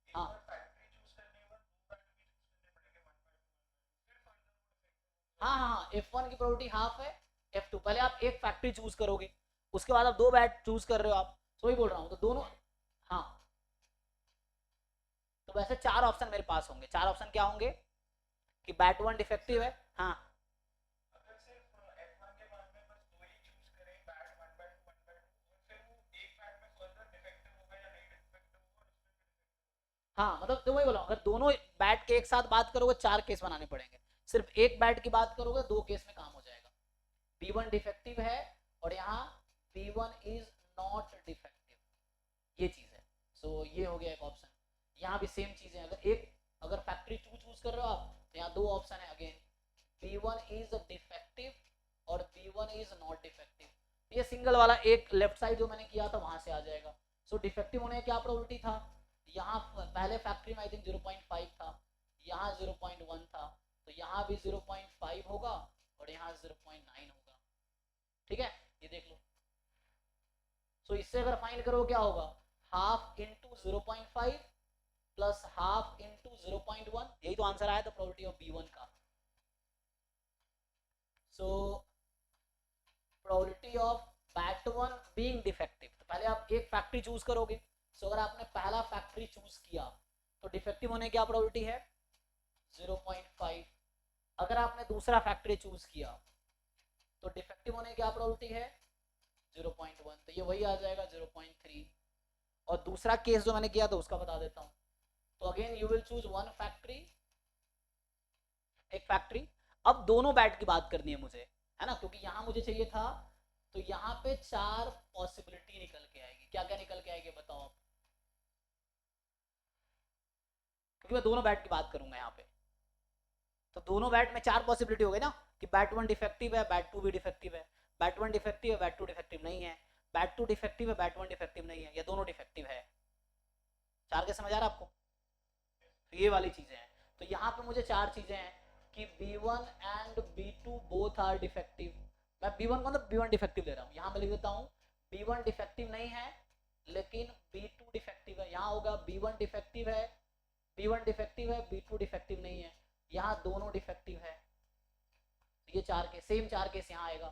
हाँ हाँ हाँ, F1 की प्रोबेबिलिटी हाफ है, F2 पहले आप एक फैक्ट्री चूज करोगे, उसके बाद आप दो बैट चूज कर रहे हो आप, तो वही बोल रहा हूँ, तो दोनों, हाँ। तो वैसे चार ऑप्शन मेरे पास होंगे, चार ऑप्शन क्या होंगे कि बैट वन डिफेक्टिव है, हाँ हाँ, मतलब तो वही बोला, अगर दोनों बैट के एक साथ बात करोगे चार केस बनाने पड़ेंगे, सिर्फ एक बैट की बात करोगे दो केस में काम हो जाएगा। B1 डिफेक्टिव है और यहाँ B1 इज नॉट डिफेक्टिव, ये चीज है। सो ये हो गया एक ऑप्शन। यहाँ भी सेम चीज है, अगर फैक्ट्री टू चूज कर रहे हो आप, तो यहाँ दो ऑप्शन है अगेन, B1 इज डिफेक्टिव और B1 इज नॉट डिफेक्टिव। ये सिंगल वाला एक लेफ्ट साइड जो मैंने किया था वहां से आ जाएगा। सो डिफेक्टिव होने की क्या प्रोबेबिलिटी था, यहाँ पहले फैक्ट्री में आई थिंक 0.5 था, यहाँ 0.1 था, तो यहाँ भी 0.5 होगा और यहाँ 0.9 होगा, ठीक है, ये देख लो। सो इससे अगर फाइंड करो क्या होगा, half into 0.5 plus half into 0.1, यही तो आंसर आया था प्रोबेबिलिटी ऑफ B1 का। सो probability of bat one being defective, तो पहले आप एक फैक्ट्री चूज करोगे। सो अगर आपने पहला फैक्ट्री चूज किया तो डिफेक्टिव होने की क्या प्रोबेबिलिटी है 0.5। अगर आपने दूसरा फैक्ट्री चूज किया तो डिफेक्टिव होने की क्या प्रोबेबिलिटी है 0.1, तो ये वही आ जाएगा 0.3। और दूसरा केस जो मैंने किया था उसका बता देता हूं। तो again you will choose one factory, एक फैक्ट्री। अब दोनों बैट की बात करनी है मुझे, है ना, क्योंकि यहां मुझे चाहिए था, तो यहाँ पे चार पॉसिबिलिटी निकल के आएगी। क्या क्या निकल के आएगी बताओ आप, क्योंकि मैं दोनों बैट की बात करूंगा यहाँ पे, तो दोनों बैट में चार पॉसिबिलिटी हो गई ना, कि बैट वन डिफेक्टिव है, बैट टू भी डिफेक्टिव है, बैट वन डिफेक्टिव है, बैट टू डिफेक्टिव नहीं है, बैट टू डिफेक्टिव है, बैट वन डिफेक्टिव नहीं है, या दोनों डिफेक्टिव है। चार के समझ आ रहा है आपको, तो ये वाली चीजें हैं। तो यहाँ पे मुझे चार चीजें हैं कि B1 and B2 both are defective. मैं B1 को मतलब B1 डिफेक्टिव ले रहा हूँ, यहाँ मैं लिख देता हूँ B1 डिफेक्टिव नहीं है लेकिन B2 डिफेक्टिव है। यहाँ होगा B1 डिफेक्टिव है, B1 डिफेक्टिव है, B2 डिफेक्टिव नहीं है, यहाँ दोनों डिफेक्टिव है। ये चार केस, सेम चार केस यहाँ आएगा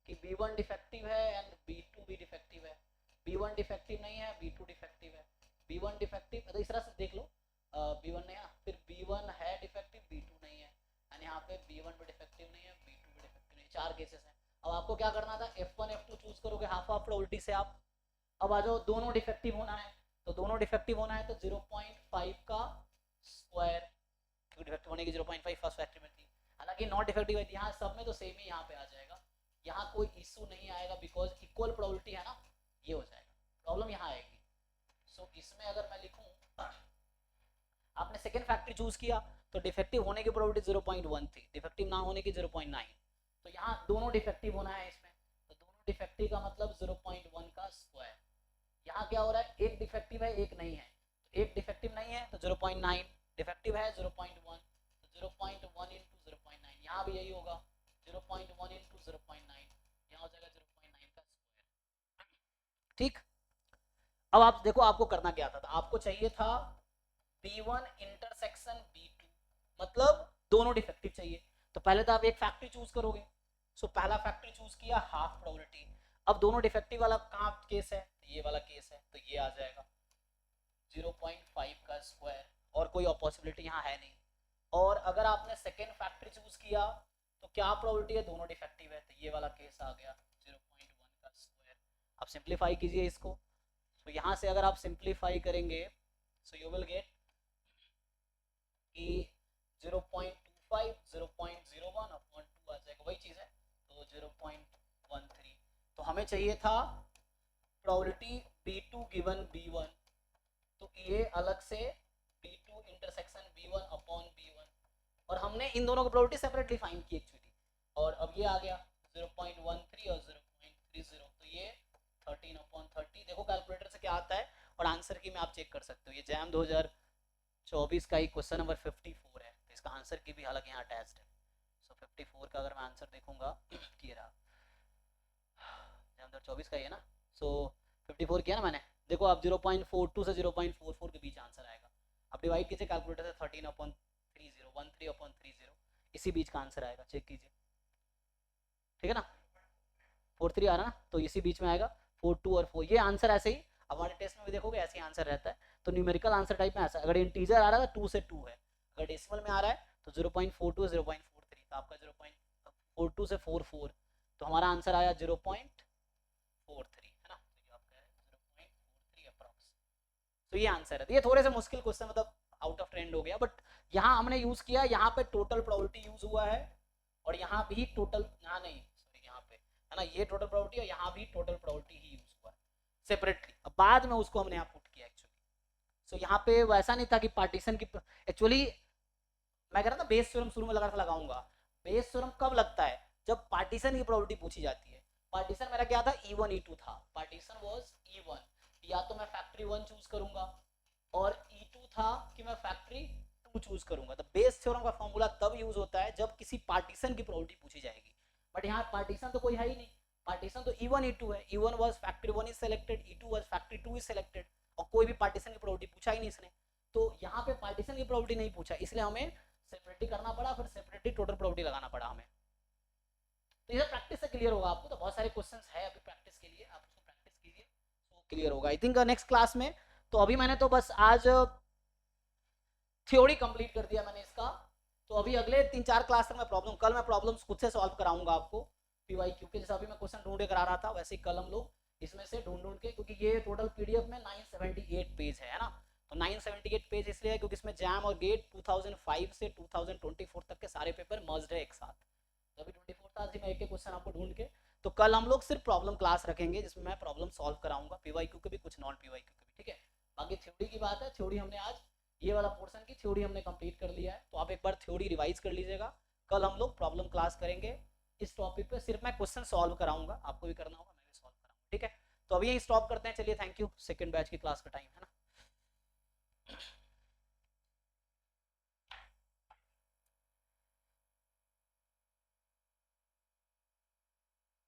कि B1 डिफेक्टिव है एंड B2 भी डिफेक्टिव है, B1 डिफेक्टिव नहीं है, B2 डिफेक्टिव है, B1 डिफेक्टिव, तो इस तरह से देख लो। B1 नहीं है, फिर B1 है डिफेक्टिव, B2 नहीं है, एंड यहाँ पे B1 भी डिफेक्टिव नहीं है, B2 भी डिफेक्टिव नहीं है, चार केसेस हैं। अब आपको क्या करना था, F1 F2 चूज करोगे हाफ हाफ प्रोबेबिलिटी से आप। अब आ जाओ, दोनों डिफेक्टिव होना है, तो दोनों डिफेक्टिव होना है तो 0.5 का स्क्वायर, क्योंकि डिफेक्टिव होने की 0.5 फर्स्ट फैक्ट्री में थी, हालांकि नॉट डिफेक्टिव है यहाँ सब में, तो सेम ही यहाँ पे आ जाएगा, यहाँ कोई इशू नहीं आएगा बिकॉज इक्वल प्रोबेबिलिटी है ना, ये हो जाएगा। प्रॉब्लम यहाँ आएगी। सो इसमें अगर मैं लिखूं, आपने सेकेंड फैक्ट्री चूज किया तो डिफेक्टिव होने की प्रोबेबिलिटी 0.1 थी, डिफेक्टिव ना होने की 0.9, तो यहाँ दोनों डिफेक्टिव होना है इसमें, तो दोनों डिफेक्टिव का मतलब 0.1 का स्क्वायर। यहाँ क्या हो रहा है, एक डिफेक्टिव है एक नहीं है, तो एक डिफेक्टिव नहीं है तो 0.9, डिफेक्टिव है 0.1, तो 0.1 इंटू 0.9, यहाँ भी यही होगा 0.1 इंटू 0.9, यहाँ हो जाएगा 0.9 का स्क्वायर। ठीक, अब आप देखो आपको करना क्या था, आपको चाहिए था B1 इंटरसेक्शन B2, मतलब दोनों डिफेक्टिव चाहिए, तो पहले तो आप एक फैक्ट्री चूज करोगे। सो पहला फैक्ट्री चूज किया, हाफ प्रोबेबिलिटी। अब दोनों डिफेक्टिव वाला कहाँ केस है, ये वाला केस है, तो ये आ जाएगा 0.5 का स्क्वायर, और कोई पॉसिबिलिटी यहाँ है नहीं। और अगर आपने सेकेंड फैक्ट्री चूज किया तो क्या प्रोबेबिलिटी है, दोनों डिफेक्टिव है, तो ये वाला केस आ गया 0.1 का स्क्वायर। अब सिंप्लीफाई कीजिए इसको, तो यहाँ से अगर आप सिंप्लीफाई करेंगे सो यू विल गेट कि 0.25 0.01 अपॉन 2 आ जाएगा, वही चीज़ है, तो 0.13। तो हमें चाहिए था प्रोबेबिलिटी B2 गिवन B1, तो ये अलग से B2 intersection B1 upon B1, और हमने इन दोनों की प्रोबेबिलिटी सेपरेटली फाइंड की एक्चुअली, और अब ये आ गया 0.13 और 0.30, तो ये 13/30 देखो कैलकुलेटर से क्या आता है, और आंसर की में आप चेक कर सकते हो। ये जैम 2024 का ही क्वेश्चन नंबर 54 है, तो इसका आंसर की भी हालांकि यहाँ अटैच्ड है। सो 54 का अगर मैं आंसर देखूंगा ये रहा, जैम 2024 का ही है ना। सो 54 किया ना मैंने, देखो अब 0.42 से 0.44 के बीच आंसर आएगा। अब डिवाइड कीजिए कैलकुलेटर से 13/30 इसी बीच का आंसर आएगा, चेक कीजिए, ठीक है ना। 43 आ रहा ना, तो इसी बीच में आएगा 42 और 4, ये आंसर ऐसे ही अब हमारे टेस्ट में भी देखोगे ऐसे ही आंसर रहता है। तो न्यूमेरिकल आंसर टाइप में ऐसा, अगर इंटीजर आ रहा है तो 2 से 2 है, अगर डेसिमल में आ रहा है तो 0.42 0.43, तो आपका 0.42 से 44, तो हमारा आंसर आया 0.43 है ना, तो ये आपका 0.43 अप्रॉक्स। तो ये आंसर है। तो ये थोड़े से मुश्किल क्वेश्चन, मतलब आउट ऑफ ट्रेंड हो गया, बट यहाँ हमने यूज किया, यहाँ पे टोटल प्रोबेबिलिटी यूज हुआ है, और यहाँ भी टोटल, यहाँ नहीं सॉरी, यहाँ पे है ना, ये टोटल प्रोबेबिलिटी और यहाँ भी टोटल प्रोबेबिलिटी ही यूज हुआ है सेपरेटली, अब बाद में उसको हमने यहाँ पुट किया एक्चुअली। सो यहाँ पे वैसा नहीं था कि पार्टीशन की, एक्चुअली मैं कह रहा था बेस थ्योरम शुरू में लगा था, लगाऊंगा। बेस थ्योरम कब लगता है, जब पार्टीशन की प्रोबेबिलिटी पूछी जाती है। पार्टीशन मेरा क्या था, E1 E2 था, पार्टीशन वाज E1, या तो मैं फैक्ट्री 1 चूज करूंगा, और E2 था कि मैं फैक्ट्री 2 चूज करूंगा। तो बेस थ्योरम का फॉर्मूला तब यूज होता है जब किसी पार्टीशन की प्रोबेबिलिटी पूछी जाएगी, बट यहाँ पार्टीशन तो कोई है ही नहीं, पार्टीशन तो E1 E2 है, E1 was factory 1 is selected, E2 was factory 2 is selected, और कोई भी पार्टीशन की प्रोबेबिलिटी पूछा ही नहीं इसने। तो यहाँ पे पार्टीशन की प्रोबेबिलिटी नहीं पूछा, इसलिए हमें सेपरेटली करना पड़ा, फिर सेपरेटली टोटल प्रोबेबिलिटी लगाना पड़ा हमें। तो ये प्रैक्टिस से क्लियर होगा आपको, तो बहुत सारे क्वेश्चंस है अभी प्रैक्टिस के लिए, आप उसको प्रैक्टिस कीजिए तो क्लियर होगा आई थिंक नेक्स्ट क्लास में। तो अभी मैंने तो बस आज थ्योरी कंप्लीट कर दिया मैंने इसका, तो अभी अगले 3-4 क्लास तक मैं प्रॉब्लम, कल मैं प्रॉब्लम्स खुद से सॉल्व कराऊंगा आपको पीवाईक्यू के, जैसे अभी मैं क्वेश्चन ढूंढे करा रहा था, वैसे ही कल हम लोग इसमें से ढूंढ के, क्योंकि ये टोटल पीडीएफ में 978 पेज है ना, तो 978 पेज इसलिए है क्योंकि इसमें जैम और गेट 2005 से 2024 तक के सारे पेपर मर्ज्ड है एक साथ। तो अभी 24 था, मैं एक एक क्वेश्चन आपको ढूंढ के, तो कल हम लोग सिर्फ प्रॉब्लम क्लास रखेंगे जिसमें मैं प्रॉब्लम सॉल्व कराऊंगा, पीवाईक्यू के भी कुछ नॉन पीवाईक्यू के भी, ठीक है। बाकी थ्योरी की बात है, थ्योरी हमने आज ये वाला पोर्शन की थ्योरी हमने कंप्लीट कर लिया है, तो आप एक बार थ्योरी रिवाइज कर लीजिएगा। कल हम लोग प्रॉब्लम क्लास करेंगे इस टॉपिक पे, सिर्फ मैं क्वेश्चन सॉल्व कराऊंगा, आपको भी करना होगा, मैं भी सॉल्व कराऊंगा, ठीक है। तो अभी यही स्टॉप करते हैं, चलिए थैंक यू, सेकंड बैच की क्लास का टाइम है।